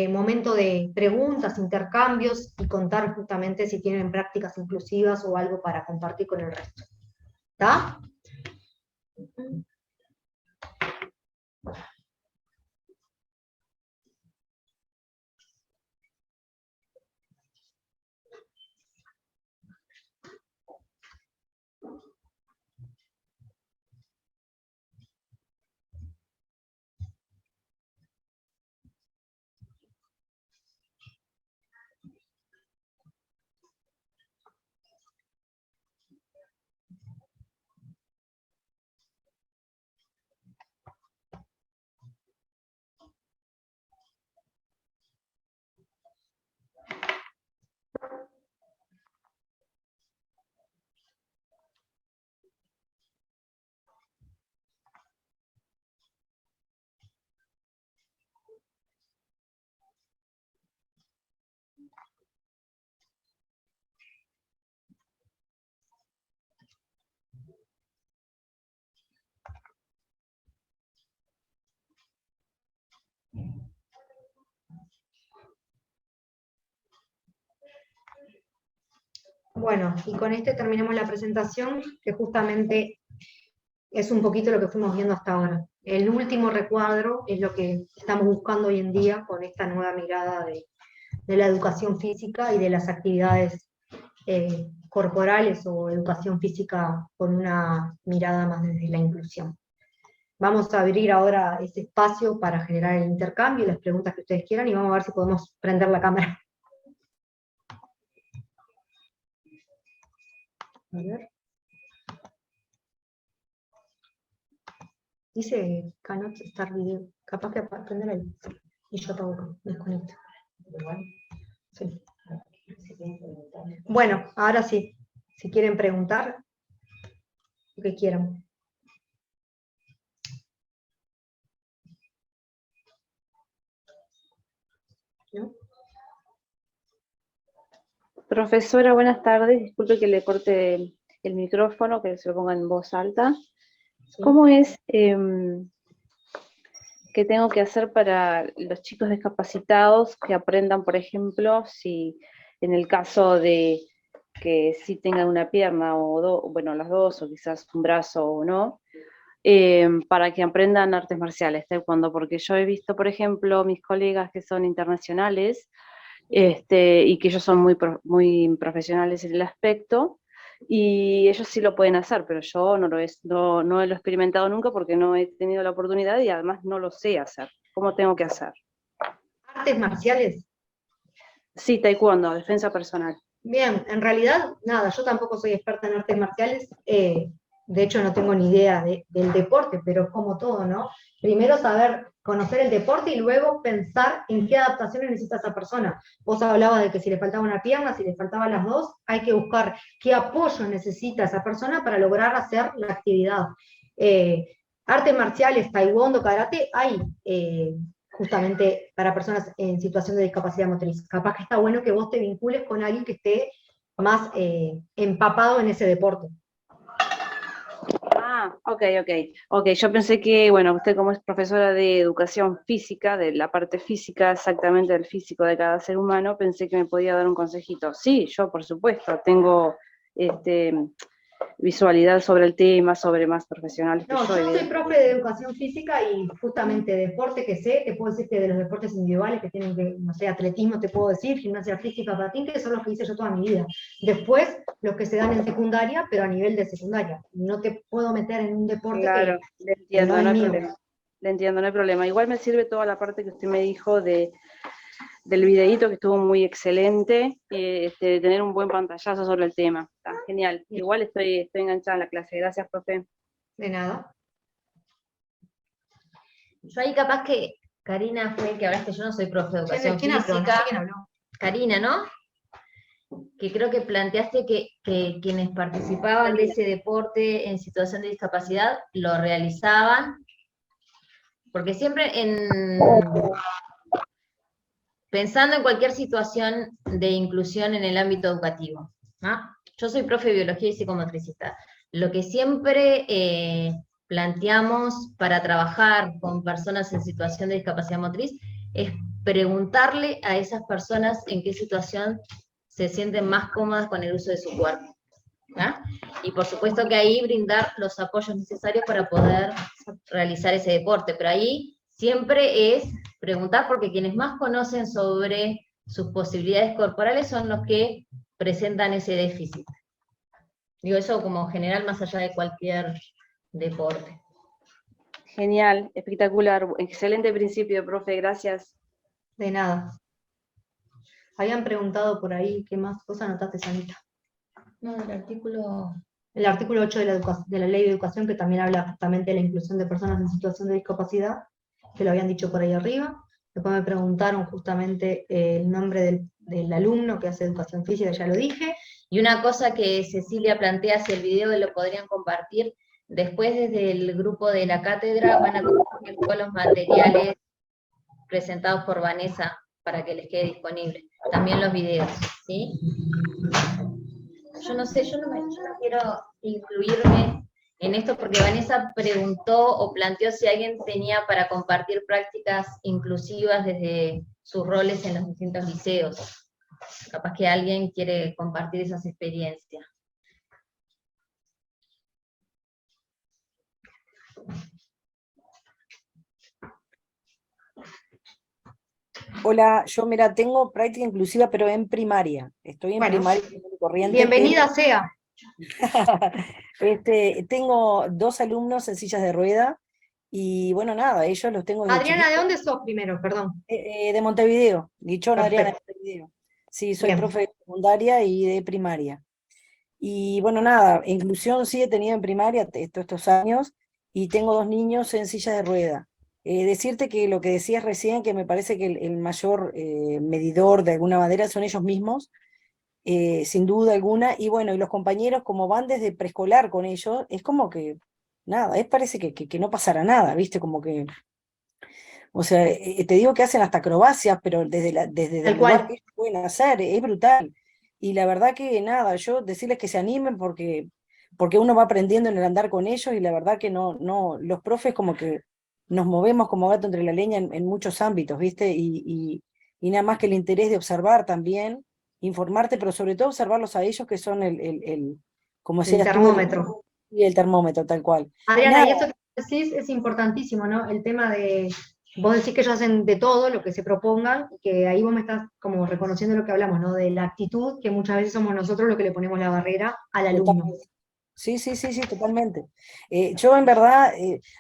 momento de preguntas, intercambios, y contar justamente si tienen prácticas inclusivas o algo para compartir con el resto. ¿Está? Bueno, y con este terminamos la presentación, que justamente es un poquito lo que fuimos viendo hasta ahora. El último recuadro es lo que estamos buscando hoy en día con esta nueva mirada de la educación física y de las actividades corporales o educación física con una mirada más desde la inclusión. Vamos a abrir ahora ese espacio para generar el intercambio y las preguntas que ustedes quieran, y vamos a ver si podemos prender la cámara. A ver. Dice cannot start video. Capaz que aprender ahí. Y yo apago, me desconecto. Sí. Bueno, ahora sí. Si quieren preguntar, lo que quieran. ¿No? Profesora, buenas tardes. Disculpe que le corte el micrófono, que se lo ponga en voz alta. Sí. ¿Cómo es que tengo que hacer para los chicos discapacitados que aprendan, por ejemplo, si en el caso de que sí tengan una pierna o bueno, las dos, o quizás un brazo o no, para que aprendan artes marciales, taekwondo? Porque yo he visto, por ejemplo, mis colegas que son internacionales, y que ellos son muy profesionales en el aspecto, y ellos sí lo pueden hacer, pero yo no lo he experimentado nunca porque no he tenido la oportunidad y además no lo sé hacer. ¿Cómo tengo que hacer? Artes marciales. Sí, taekwondo, defensa personal. Bien, en realidad, nada, yo tampoco soy experta en artes marciales, de hecho no tengo ni idea del deporte, pero como todo, ¿no? Primero conocer el deporte y luego pensar en qué adaptaciones necesita esa persona. Vos hablabas de que si le faltaba una pierna, si le faltaban las dos, hay que buscar qué apoyo necesita esa persona para lograr hacer la actividad. Artes marciales, taekwondo, karate, hay justamente para personas en situación de discapacidad motriz. Capaz que está bueno que vos te vincules con alguien que esté más empapado en ese deporte. Ok, yo pensé que, bueno, usted como es profesora de educación física, de la parte física, exactamente del físico de cada ser humano, pensé que me podía dar un consejito. Sí, yo por supuesto, tengo visualidad sobre el tema, sobre más profesionales que No, yo, yo soy evidentemente. profe de educación física y justamente deporte que sé, te puedo decir que de los deportes individuales que tienen que, no sé, atletismo te puedo decir, gimnasia artística, patín, que son los que hice yo toda mi vida. Después, los que se dan en secundaria, pero a nivel de secundaria. No te puedo meter en un deporte Claro, le que no entiendo, es no hay mío. problema. Le entiendo, no hay problema. Igual me sirve toda la parte que usted me dijo del videíto, que estuvo muy excelente, de tener un buen pantallazo sobre el tema. Está genial. Bien. Igual estoy enganchada en la clase. Gracias, profe. De nada. Yo ahí capaz que Karina fue el que hablaste, yo no soy profe de educación ¿Quién habló? No sé física. quién habló. Karina, ¿no? Que creo que planteaste que quienes participaban de ese deporte en situación de discapacidad lo realizaban, porque siempre pensando en cualquier situación de inclusión en el ámbito educativo, ¿no? Yo soy profe de biología y psicomotricista. Lo que siempre planteamos para trabajar con personas en situación de discapacidad motriz es preguntarle a esas personas en qué situación se sienten más cómodas con el uso de su cuerpo, ¿no? Y por supuesto que ahí brindar los apoyos necesarios para poder realizar ese deporte, pero ahí siempre es preguntar, porque quienes más conocen sobre sus posibilidades corporales son los que presentan ese déficit. Digo eso como general, más allá de cualquier deporte. Genial, espectacular. Excelente principio, profe. Gracias. De nada. Habían preguntado por ahí qué más cosas anotaste, Sanita. No, el artículo... El artículo 8 de la Ley de Educación, que también habla justamente de la inclusión de personas en situación de discapacidad, que lo habían dicho por ahí arriba. Después me preguntaron justamente el nombre del alumno que hace educación física, ya lo dije. Y una cosa que Cecilia plantea, si el video lo podrían compartir, después desde el grupo de la cátedra van a compartir todos los materiales presentados por Vanessa para que les quede disponible. También los videos, ¿sí? Yo no sé, yo no quiero incluirme en esto porque Vanessa preguntó o planteó si alguien tenía para compartir prácticas inclusivas desde sus roles en los distintos liceos. Capaz que alguien quiere compartir esas experiencias. Hola, yo mira, tengo práctica inclusiva, pero en primaria. Estoy en Bueno, primaria corriente. bienvenida sea. Tengo 2 alumnos en sillas de rueda y bueno, nada, ellos los tengo desde Adriana, ¿de chiquitos. dónde sos primero? Perdón. De Montevideo, Guichón Adriana de Perfecto. Montevideo. Sí, soy Bien. profe de secundaria y de primaria. Y bueno, nada, inclusión sí he tenido en primaria estos años y tengo 2 niños en silla de rueda. Decirte que lo que decías recién, que me parece que el mayor medidor de alguna manera son ellos mismos, sin duda alguna, y bueno, y los compañeros como van desde preescolar con ellos, es como que, nada, parece que no pasará nada, ¿viste? Como que, o sea, te digo que hacen hasta acrobacias, pero desde Tal el lugar cual. que ellos pueden hacer, es brutal. Y la verdad que nada, yo decirles que se animen porque uno va aprendiendo en el andar con ellos, y la verdad que no, los profes como que nos movemos como gato entre la leña en muchos ámbitos, ¿viste? Y nada más que el interés de observar también, informarte, pero sobre todo observarlos a ellos, que son como El decías tú, termómetro. y el termómetro, tal cual. Adriana, Nada, y esto que decís es importantísimo, ¿no? El tema de, vos decís que ellos hacen de todo lo que se propongan, que ahí vos me estás como reconociendo lo que hablamos, ¿no? De la actitud, que muchas veces somos nosotros los que le ponemos la barrera al alumno. totalmente. Sí, totalmente. Yo en verdad,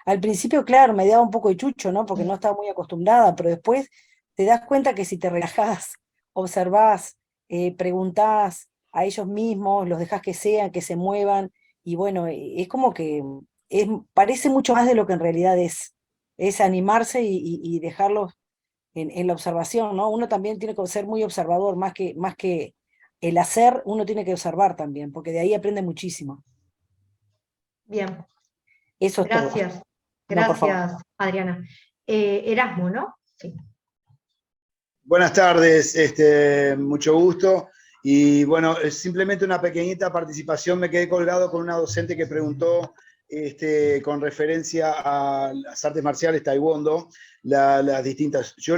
al principio, claro, me daba un poco de chucho, ¿no? Porque no estaba muy acostumbrada, pero después te das cuenta que si te relajás, observás, preguntás a ellos mismos, los dejás que sean, que se muevan, y bueno, es como que parece mucho más de lo que en realidad es animarse y dejarlos en la observación, ¿no? Uno también tiene que ser muy observador, más que el hacer, uno tiene que observar también, porque de ahí aprende muchísimo. Bien, Eso es todo. gracias. No, por favor. Gracias, Adriana. Erasmo, ¿no? Sí. Buenas tardes, mucho gusto. Y bueno, simplemente una pequeñita participación. Me quedé colgado con una docente que preguntó con referencia a las artes marciales taekwondo, las distintas. Yo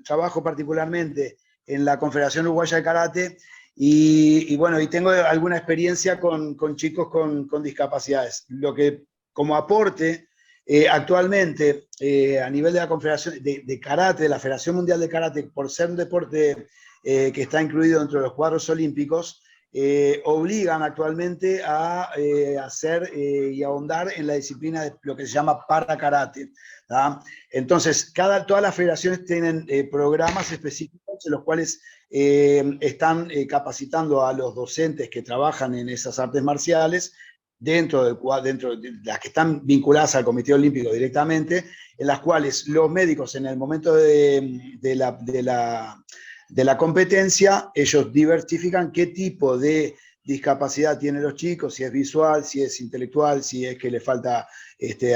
trabajo particularmente en la Confederación Uruguaya de Karate y bueno, y tengo alguna experiencia con chicos con discapacidades. Lo que como aporte, actualmente a nivel de la Confederación de Karate, de la Federación Mundial de Karate, por ser un deporte que está incluido dentro de los cuadros olímpicos, obligan actualmente a hacer y ahondar en la disciplina de lo que se llama para karate. Entonces, todas las federaciones tienen programas específicos en los cuales están capacitando a los docentes que trabajan en esas artes marciales dentro de las que están vinculadas al Comité Olímpico directamente, en las cuales los médicos en el momento de la competencia, ellos diversifican qué tipo de discapacidad tienen los chicos, si es visual, si es intelectual, si es que le falta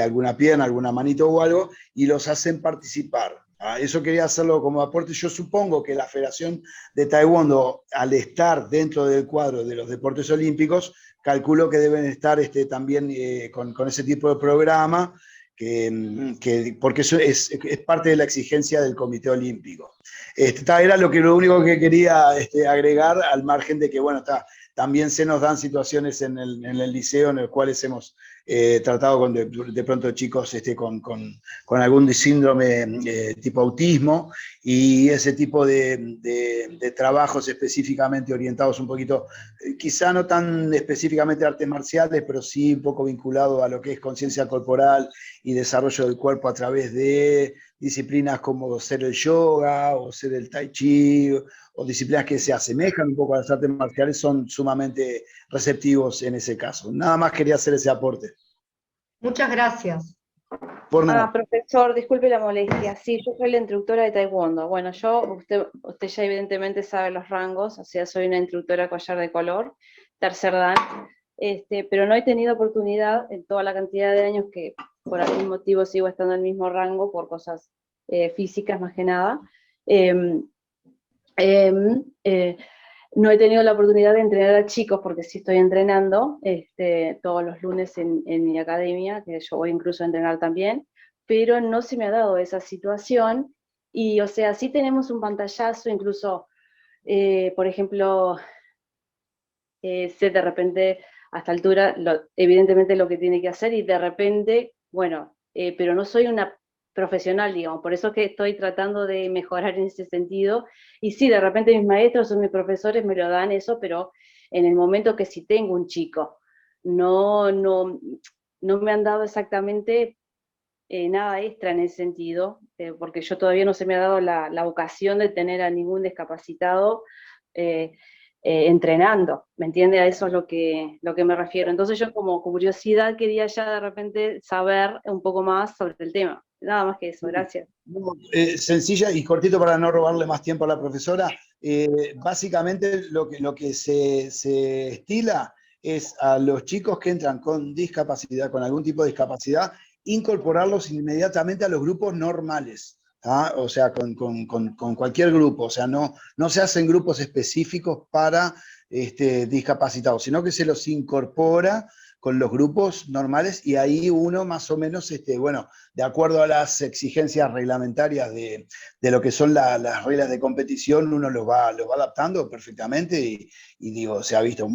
alguna pierna, alguna manito o algo, y los hacen participar. Eso quería hacerlo como aporte. Yo supongo que la Federación de Taekwondo, al estar dentro del cuadro de los deportes olímpicos, calculo que deben estar también con ese tipo de programa, porque eso es parte de la exigencia del Comité Olímpico. Era lo único que quería agregar, al margen de que, bueno, también se nos dan situaciones en el liceo en los cuales hemos tratado con de pronto chicos con algún síndrome tipo autismo, y ese tipo de trabajos específicamente orientados un poquito, quizá no tan específicamente a artes marciales, pero sí un poco vinculado a lo que es conciencia corporal y desarrollo del cuerpo a través de disciplinas como ser el yoga o ser el tai chi, o disciplinas que se asemejan un poco a las artes marciales, son sumamente receptivos en ese caso. Nada más quería hacer ese aporte. Muchas gracias. Por nada. Profesor, disculpe la molestia. Sí, yo soy la instructora de Taekwondo. Bueno, usted ya evidentemente sabe los rangos, o sea, soy una instructora collar de color, tercer dan, pero no he tenido oportunidad en toda la cantidad de años que por algún motivo sigo estando en el mismo rango, por cosas físicas más que nada. No he tenido la oportunidad de entrenar a chicos, porque sí estoy entrenando todos los lunes en mi academia, que yo voy incluso a entrenar también, pero no se me ha dado esa situación, y o sea, sí tenemos un pantallazo, incluso, por ejemplo, sé de repente, a esta altura, evidentemente lo que tiene que hacer, y de repente, bueno, pero no soy una profesional, digamos, por eso es que estoy tratando de mejorar en ese sentido, y sí, de repente mis maestros o mis profesores me lo dan eso, pero en el momento que si tengo un chico, no me han dado exactamente nada extra en ese sentido, porque yo todavía no se me ha dado la ocasión de tener a ningún discapacitado entrenando, ¿me entiende? A eso es lo que me refiero. Entonces yo como curiosidad quería ya de repente saber un poco más sobre el tema. Nada más que eso, gracias. Sencilla y cortito para no robarle más tiempo a la profesora. Básicamente lo que se estila es a los chicos que entran con discapacidad, con algún tipo de discapacidad, incorporarlos inmediatamente a los grupos normales. O sea, con cualquier grupo. O sea, no se hacen grupos específicos para discapacitados, sino que se los incorpora con los grupos normales, y ahí uno más o menos, bueno, de acuerdo a las exigencias reglamentarias de lo que son las reglas de competición, uno los va adaptando perfectamente, y digo, se ha visto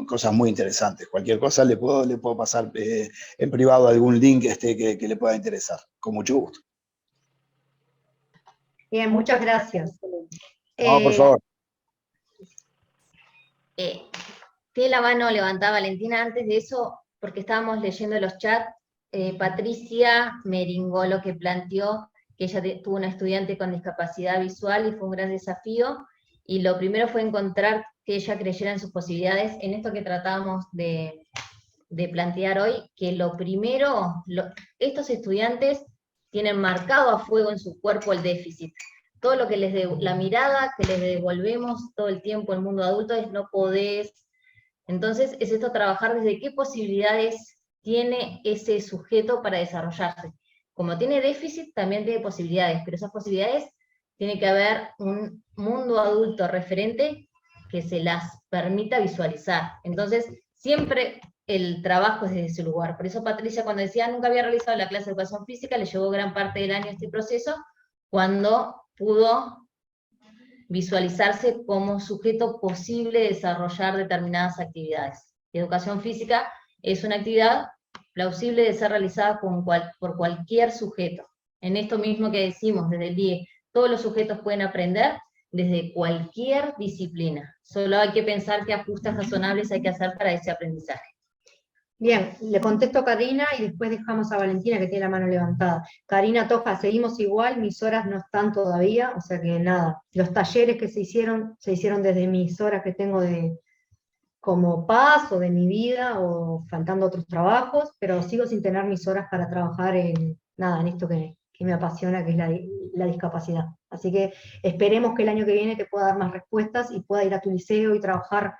cosas muy interesantes. Cualquier cosa le puedo pasar en privado algún link que le pueda interesar, con mucho gusto. Bien, muchas gracias. No, por favor. Tiene la mano levantada Valentina. Antes de eso, porque estábamos leyendo los chats, Patricia Meringó lo que planteó, que ella tuvo una estudiante con discapacidad visual y fue un gran desafío, y lo primero fue encontrar que ella creyera en sus posibilidades, en esto que tratábamos de plantear hoy, que lo primero, estos estudiantes tienen marcado a fuego en su cuerpo el déficit. Todo lo que la mirada que les devolvemos todo el tiempo en el mundo adulto es no podés. Entonces es esto, trabajar desde qué posibilidades tiene ese sujeto para desarrollarse. Como tiene déficit, también tiene posibilidades, pero esas posibilidades tiene que haber un mundo adulto referente que se las permita visualizar. Entonces, siempre el trabajo desde ese lugar. Por eso Patricia, cuando decía nunca había realizado la clase de educación física, le llevó gran parte del año este proceso, cuando pudo visualizarse como sujeto posible de desarrollar determinadas actividades. Educación física es una actividad plausible de ser realizada por cualquier sujeto. En esto mismo que decimos desde el DIE, todos los sujetos pueden aprender desde cualquier disciplina. Solo hay que pensar qué ajustes razonables hay que hacer para ese aprendizaje. Bien, le contesto a Karina y después dejamos a Valentina que tiene la mano levantada. Karina Toja, seguimos igual, mis horas no están todavía, o sea que nada, los talleres que se hicieron desde mis horas que tengo como paz o de mi vida, o faltando otros trabajos, pero sigo sin tener mis horas para trabajar en esto que me apasiona, que es la discapacidad. Así que esperemos que el año que viene te pueda dar más respuestas y pueda ir a tu liceo y trabajar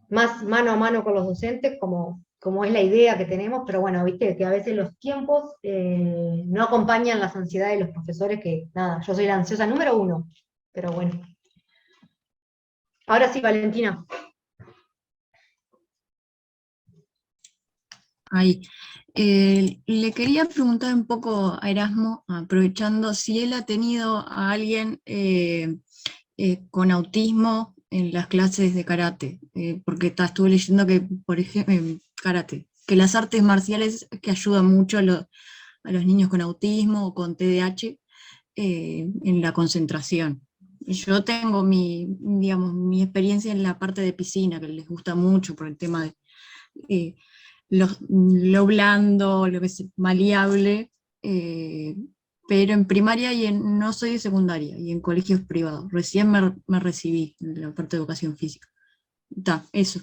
más mano a mano con los docentes, como es la idea que tenemos, pero bueno, viste que a veces los tiempos no acompañan las ansiedades de los profesores, que yo soy la ansiosa número 1, pero bueno. Ahora sí, Valentina. Ahí. Le quería preguntar un poco a Erasmo, aprovechando si él ha tenido a alguien con autismo en las clases de karate, porque estuve leyendo que, por ejemplo, karate, que las artes marciales que ayudan mucho a los niños con autismo o con TDAH en la concentración. Yo tengo mi experiencia en la parte de piscina, que les gusta mucho por el tema de lo blando, lo que es maleable, pero en primaria no soy de secundaria, y en colegios privados. Recién me recibí en la parte de educación física. Eso,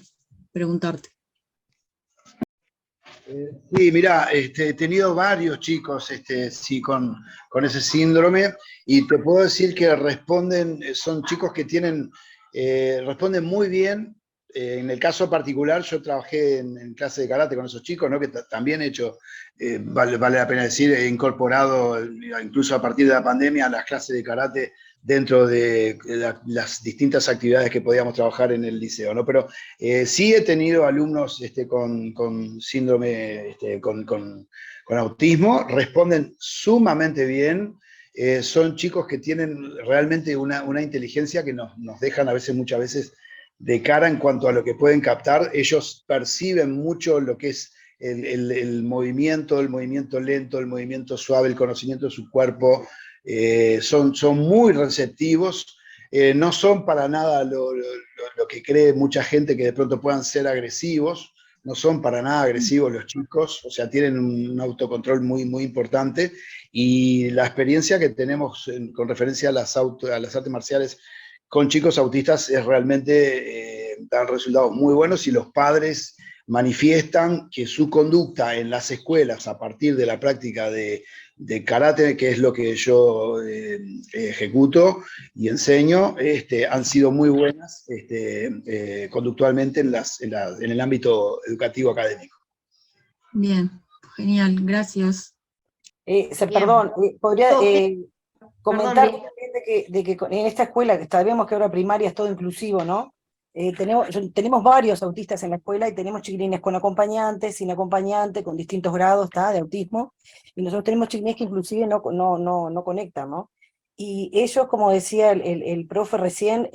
preguntarte. Sí, mirá, he tenido varios chicos sí, con ese síndrome, y te puedo decir que son chicos que responden muy bien. En el caso particular, yo trabajé en clase de karate con esos chicos, ¿no? Que también he hecho, vale la pena decir, he incorporado, incluso a partir de la pandemia, las clases de karate dentro de las distintas actividades que podíamos trabajar en el liceo, ¿no? Pero sí he tenido alumnos con síndrome, con autismo, responden sumamente bien. Son chicos que tienen realmente una inteligencia que nos dejan muchas veces de cara en cuanto a lo que pueden captar. Ellos perciben mucho lo que es el movimiento lento, el movimiento suave, el conocimiento de su cuerpo. Son muy receptivos, no son para nada lo que cree mucha gente, que de pronto puedan ser agresivos. No son para nada agresivos los chicos, o sea, tienen un autocontrol muy, muy importante, y la experiencia que tenemos con referencia a las artes marciales con chicos autistas es realmente, dan resultados muy buenos, y los padres manifiestan que su conducta en las escuelas a partir de la práctica de karate, que es lo que yo ejecuto y enseño, han sido muy buenas conductualmente en el ámbito educativo académico. Bien, genial, gracias. Perdón, podría comentar Perdón, de que en esta escuela, que sabemos que ahora primaria es todo inclusivo, ¿no? Tenemos varios autistas en la escuela, y tenemos chiquilines con acompañantes, sin acompañante, con distintos grados de autismo, y nosotros tenemos chiquilines que inclusive no conectan, ¿no? Y ellos, como decía el profe recién,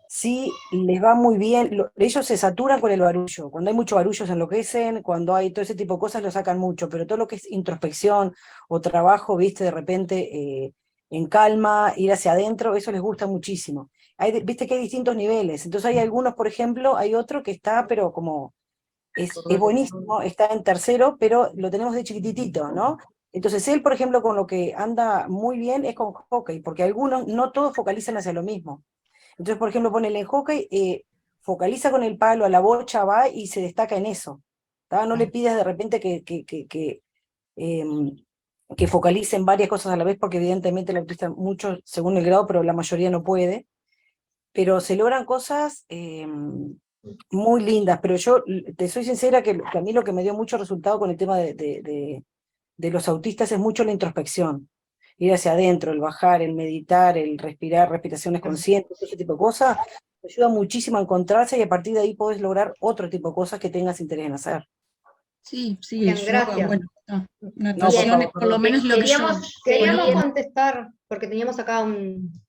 sí les va muy bien. Ellos se saturan con el barullo. Cuando hay mucho barullo se enloquecen, cuando hay todo ese tipo de cosas lo sacan mucho, pero todo lo que es introspección o trabajo, viste, de repente en calma, ir hacia adentro, eso les gusta muchísimo. Viste que hay distintos niveles, entonces hay algunos, por ejemplo, hay otro que está, pero como, es buenísimo, está en tercero, pero lo tenemos de chiquititito, ¿no? Entonces él, por ejemplo, con lo que anda muy bien es con hockey, porque algunos, no todos focalizan hacia lo mismo. Entonces, por ejemplo, ponele en hockey, focaliza con el palo, a la bocha va y se destaca en eso. No le pidas de repente que focalice en varias cosas a la vez, porque evidentemente el autista mucho según el grado, pero la mayoría no puede. Pero se logran cosas muy lindas. Pero yo te soy sincera que a mí lo que me dio mucho resultado con el tema de los autistas es mucho la introspección. Ir hacia adentro, el bajar, el meditar, el respirar, respiraciones conscientes, ese tipo de cosas, te ayuda muchísimo a encontrarse y a partir de ahí podés lograr otro tipo de cosas que tengas interés en hacer. Sí, sí, Bien, yo, gracias. bueno, No, por natación favor, es por lo menos lo que yo Queríamos solía. contestar, porque teníamos acá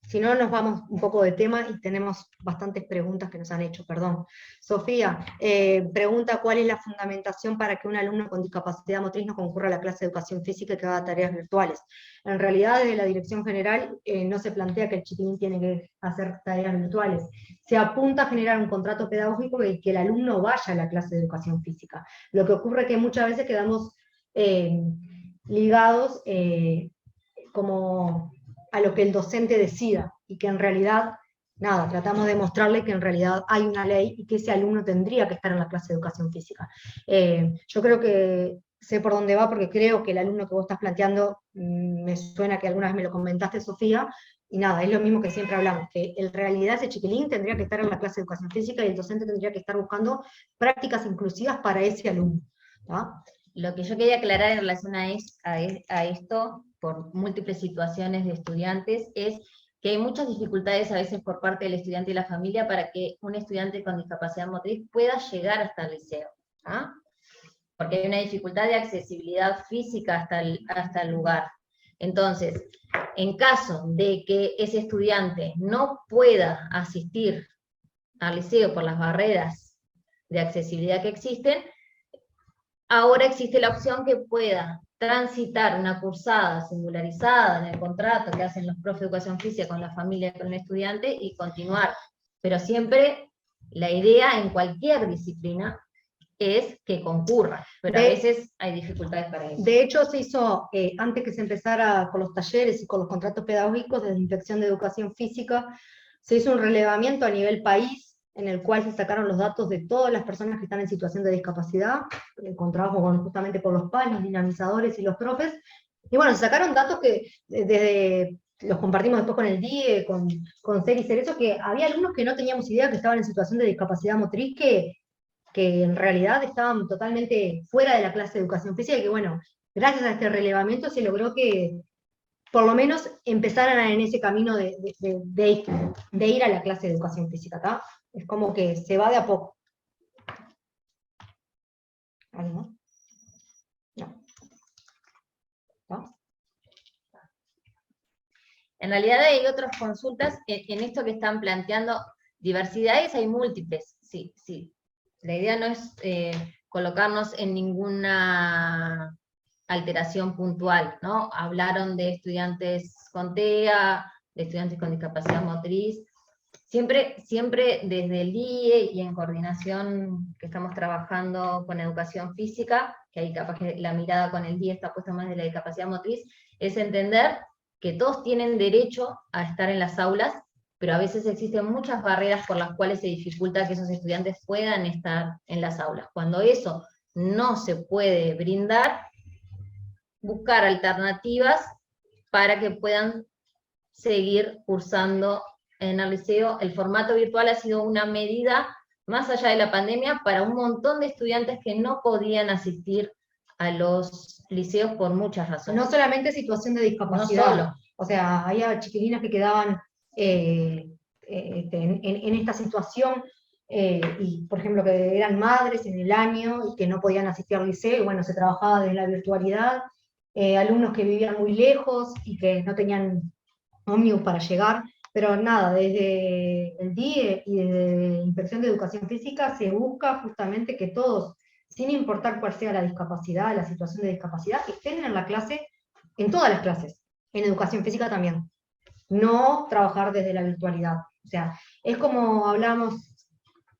si no nos vamos un poco de tema y tenemos bastantes preguntas que nos han hecho, perdón. Sofía pregunta cuál es la fundamentación para que un alumno con discapacidad motriz no concurra a la clase de educación física y que haga tareas virtuales. En realidad, desde la dirección general no se plantea que el chiquilín tiene que hacer tareas virtuales. Se apunta a generar un contrato pedagógico y que el alumno vaya a la clase de educación física. Lo que ocurre es que muchas veces quedamos ligados como a lo que el docente decida, y que en realidad, nada, tratamos de mostrarle que en realidad hay una ley y que ese alumno tendría que estar en la clase de educación física. Yo creo que sé por dónde va, porque creo que el alumno que vos estás planteando, me suena que alguna vez me lo comentaste, Sofía, y nada, es lo mismo que siempre hablamos, que en realidad ese chiquilín tendría que estar en la clase de educación física y el docente tendría que estar buscando prácticas inclusivas para ese alumno, ¿tá? Lo que yo quería aclarar en relación a esto, por múltiples situaciones de estudiantes, es que hay muchas dificultades a veces por parte del estudiante y la familia para que un estudiante con discapacidad motriz pueda llegar hasta el liceo, ¿ah? Porque hay una dificultad de accesibilidad física hasta el lugar. Entonces, en caso de que ese estudiante no pueda asistir al liceo por las barreras de accesibilidad que existen, ahora existe la opción que pueda transitar una cursada singularizada en el contrato que hacen los profes de educación física con la familia, con el estudiante, y continuar. Pero siempre la idea en cualquier disciplina es que concurra, pero a veces hay dificultades para eso. De hecho, se hizo, antes que se empezara con los talleres y con los contratos pedagógicos desde Inspección de Educación Física, se hizo un relevamiento a nivel país, en el cual se sacaron los datos de todas las personas que están en situación de discapacidad, con trabajo justamente con los PAL, los dinamizadores y los profes, y bueno, se sacaron datos que desde los compartimos después con el DIE, con CER y Cerezo, que había alumnos que no teníamos idea que estaban en situación de discapacidad motriz, que en realidad estaban totalmente fuera de la clase de educación física, y que bueno, gracias a este relevamiento se logró que por lo menos empezaran en ese camino de ir a la clase de educación física, ¿tá? Es como que se va de a poco. ¿Algo? No. ¿No? En realidad hay otras consultas, en esto que están planteando, diversidades hay múltiples, sí, sí. La idea no es colocarnos en ninguna alteración puntual, ¿no? Hablaron de estudiantes con TEA, de estudiantes con discapacidad motriz, siempre desde el IE y en coordinación que estamos trabajando con educación física, que ahí capaz que la mirada con el IE está puesta más de la discapacidad motriz, es entender que todos tienen derecho a estar en las aulas, pero a veces existen muchas barreras por las cuales se dificulta que esos estudiantes puedan estar en las aulas. Cuando eso no se puede brindar, buscar alternativas para que puedan seguir cursando en el liceo. El formato virtual ha sido una medida, más allá de la pandemia, para un montón de estudiantes que no podían asistir a los liceos por muchas razones. No solamente situación de discapacidad, no solo. O sea, había chiquilinas que quedaban en esta situación, y por ejemplo que eran madres en el año y que no podían asistir al liceo, y bueno, se trabajaba desde la virtualidad, alumnos que vivían muy lejos y que no tenían ómnibus para llegar, pero nada, desde el DIE y desde Inspección de Educación Física se busca justamente que todos, sin importar cuál sea la discapacidad, la situación de discapacidad, estén en la clase, en todas las clases, en educación física también. No trabajar desde la virtualidad. O sea, es como hablamos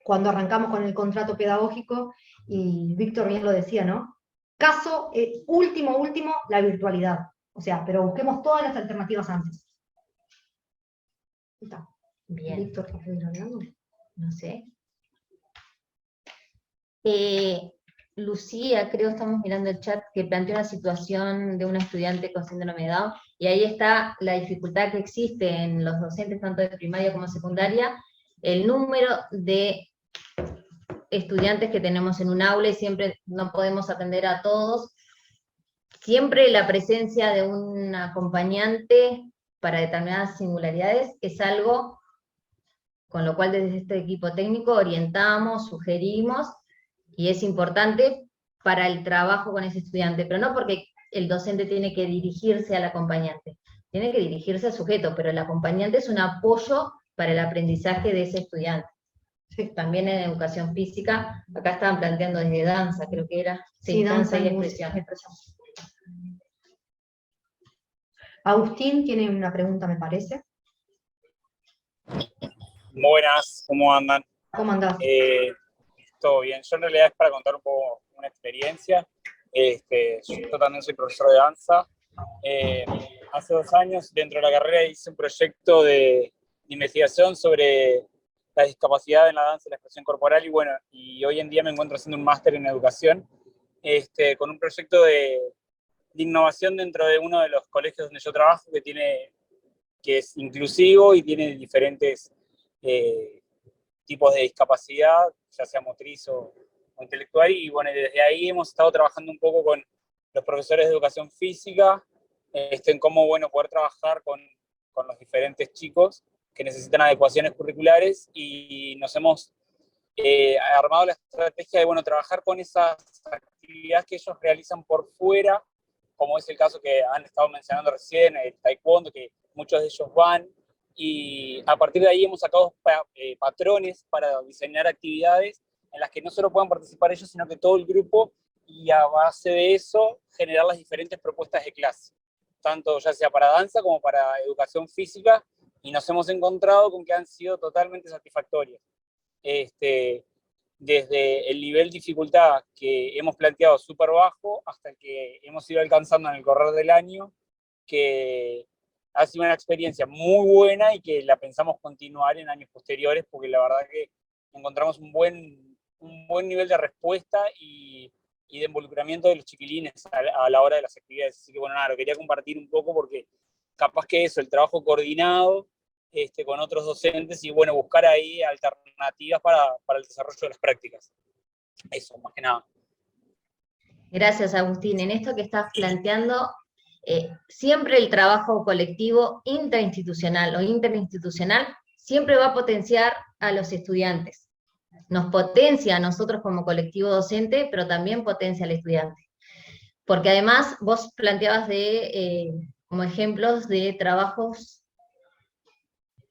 cuando arrancamos con el contrato pedagógico, y Víctor bien lo decía, ¿no? Caso último, la virtualidad. O sea, pero busquemos todas las alternativas antes. Está. Bien. Víctor, ¿estás hablando? No sé. Lucía, creo, estamos mirando el chat, que planteó una situación de una estudiante con síndrome de Down, y ahí está la dificultad que existe en los docentes, tanto de primaria como secundaria, el número de estudiantes que tenemos en un aula, y siempre no podemos atender a todos. Siempre la presencia de un acompañante para determinadas singularidades es algo con lo cual desde este equipo técnico orientamos, sugerimos, y es importante para el trabajo con ese estudiante, pero no porque el docente tiene que dirigirse al acompañante, tiene que dirigirse al sujeto, pero el acompañante es un apoyo para el aprendizaje de ese estudiante. Sí, también en educación física, acá estaban planteando desde danza, creo que era, Sí, danza y expresión. Agustín tiene una pregunta, me parece. Buenas, ¿cómo andan? ¿Cómo andás? Todo bien. Yo en realidad es para contar un poco una experiencia. Yo también soy profesor de danza. Hace 2 años, dentro de la carrera, hice un proyecto de investigación sobre la discapacidad en la danza y la expresión corporal, y bueno, y hoy en día me encuentro haciendo un máster en educación, con un proyecto de innovación dentro de uno de los colegios donde yo trabajo, que es inclusivo y tiene diferentes tipos de discapacidad, ya sea motriz o intelectual, y bueno, desde ahí hemos estado trabajando un poco con los profesores de educación física, en cómo, bueno, poder trabajar con los diferentes chicos que necesitan adecuaciones curriculares, y nos hemos armado la estrategia de, bueno, trabajar con esas actividades que ellos realizan por fuera, como es el caso que han estado mencionando recién, el taekwondo, que muchos de ellos van, y a partir de ahí hemos sacado patrones para diseñar actividades en las que no solo puedan participar ellos, sino que todo el grupo, y a base de eso generar las diferentes propuestas de clase, tanto ya sea para danza como para educación física, y nos hemos encontrado con que han sido totalmente satisfactorias. Desde el nivel de dificultad que hemos planteado súper bajo hasta el que hemos ido alcanzando en el correr del año, que ha sido una experiencia muy buena y que la pensamos continuar en años posteriores, porque la verdad que encontramos un buen nivel de respuesta y de involucramiento de los chiquilines a la hora de las actividades. Así que bueno, nada, lo quería compartir un poco porque capaz que eso, el trabajo coordinado con otros docentes, y bueno, buscar ahí alternativas para el desarrollo de las prácticas. Eso, más que nada. Gracias, Agustín. En esto que estás planteando, siempre el trabajo colectivo intrainstitucional o interinstitucional siempre va a potenciar a los estudiantes. Nos potencia a nosotros como colectivo docente, pero también potencia al estudiante. Porque además vos planteabas como ejemplos de trabajos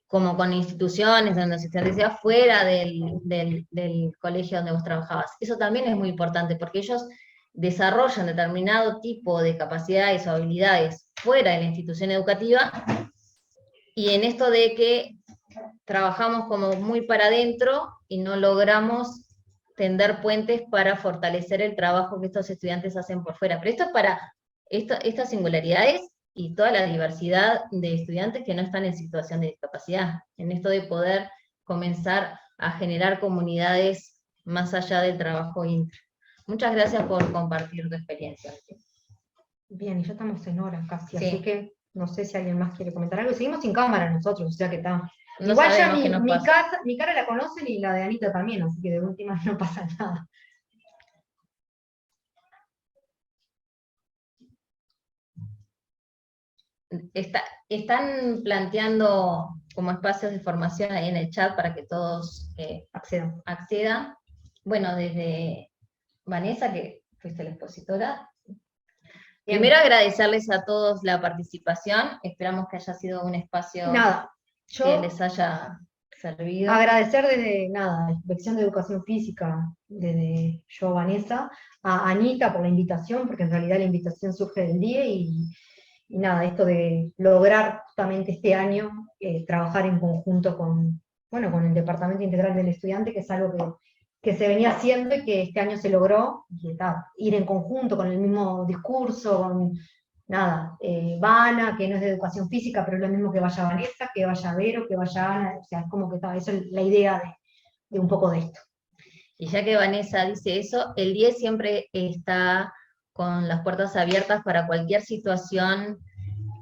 como con instituciones donde se establecía fuera del colegio donde vos trabajabas. Eso también es muy importante, porque ellos desarrollan determinado tipo de capacidades o habilidades fuera de la institución educativa, y en esto de que trabajamos como muy para adentro y no logramos tender puentes para fortalecer el trabajo que estos estudiantes hacen por fuera. Pero esto es para estas singularidades y toda la diversidad de estudiantes que no están en situación de discapacidad, en esto de poder comenzar a generar comunidades más allá del trabajo intra. Muchas gracias por compartir tu experiencia. Bien, y ya estamos en hora casi, Sí. así que no sé si alguien más quiere comentar algo. Seguimos sin cámara nosotros, o sea que está. No Igual ya sabemos qué nos pasa. mi cara la conocen y la de Anita también, así que de última no pasa nada. Están planteando como espacios de formación ahí en el chat para que todos accedan. Bueno, desde Vanessa, que fuiste la expositora. Bien. Primero agradecerles a todos la participación, esperamos que haya sido un espacio que les haya servido. Agradecer desde la Inspección de Educación Física, desde yo, Vanessa, a Anita por la invitación, porque en realidad la invitación surge del día, y esto de lograr justamente este año trabajar en conjunto con el Departamento Integral del Estudiante, que es algo que se venía haciendo y que este año se logró, y ir en conjunto con el mismo discurso, con Vana, que no es de educación física, pero es lo mismo que vaya Vanessa, que vaya Vero, que vaya Ana, o sea, es como que esa es la idea de un poco de esto. Y ya que Vanessa dice eso, el 10 siempre está con las puertas abiertas para cualquier situación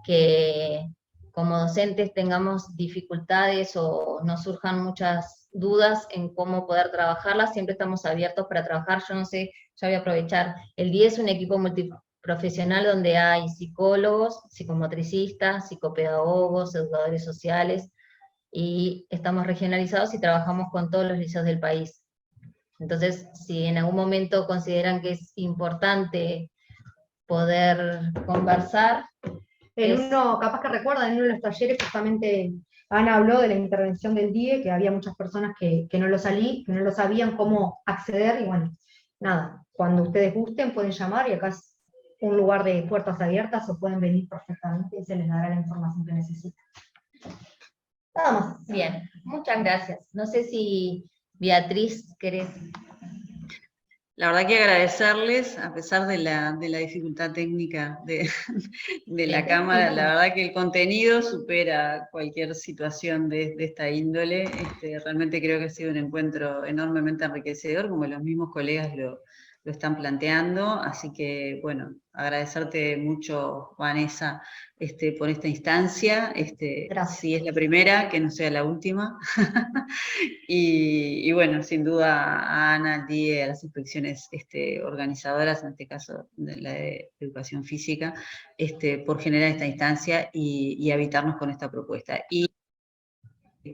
que como docentes tengamos dificultades o nos surjan muchas dudas en cómo poder trabajarlas, siempre estamos abiertos para trabajar. Yo no sé, ya voy a aprovechar, el 10 es un equipo multiprofesional donde hay psicólogos, psicomotricistas, psicopedagogos, educadores sociales, y estamos regionalizados y trabajamos con todos los liceos del país. Entonces, si en algún momento consideran que es importante poder conversar. Capaz que recuerdan, en uno de los talleres justamente Ana habló de la intervención del DIE, que había muchas personas que no lo sabían cómo acceder, y bueno, nada, cuando ustedes gusten pueden llamar, y acá es un lugar de puertas abiertas, o pueden venir perfectamente y se les dará la información que necesitan. Nada más. Bien, muchas gracias. No sé si Beatriz querés. La verdad que agradecerles, a pesar de la dificultad técnica de la cámara, la verdad que el contenido supera cualquier situación de esta índole. Realmente creo que ha sido un encuentro enormemente enriquecedor, como los mismos colegas lo están planteando, así que, bueno, agradecerte mucho, Vanessa, por esta instancia, si es la primera, que no sea la última, y bueno, sin duda a Ana, al DIE, a las inspecciones organizadoras, en este caso de la de educación física, por generar esta instancia y habitarnos con esta propuesta. Y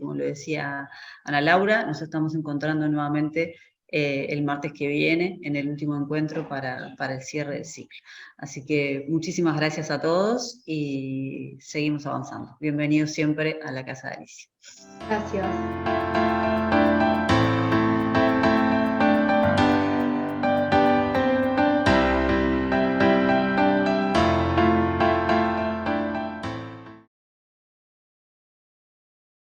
como lo decía Ana Laura, nos estamos encontrando nuevamente el martes que viene en el último encuentro para el cierre del ciclo. Así que muchísimas gracias a todos y seguimos avanzando. Bienvenidos siempre a la Casa de Alicia. Gracias.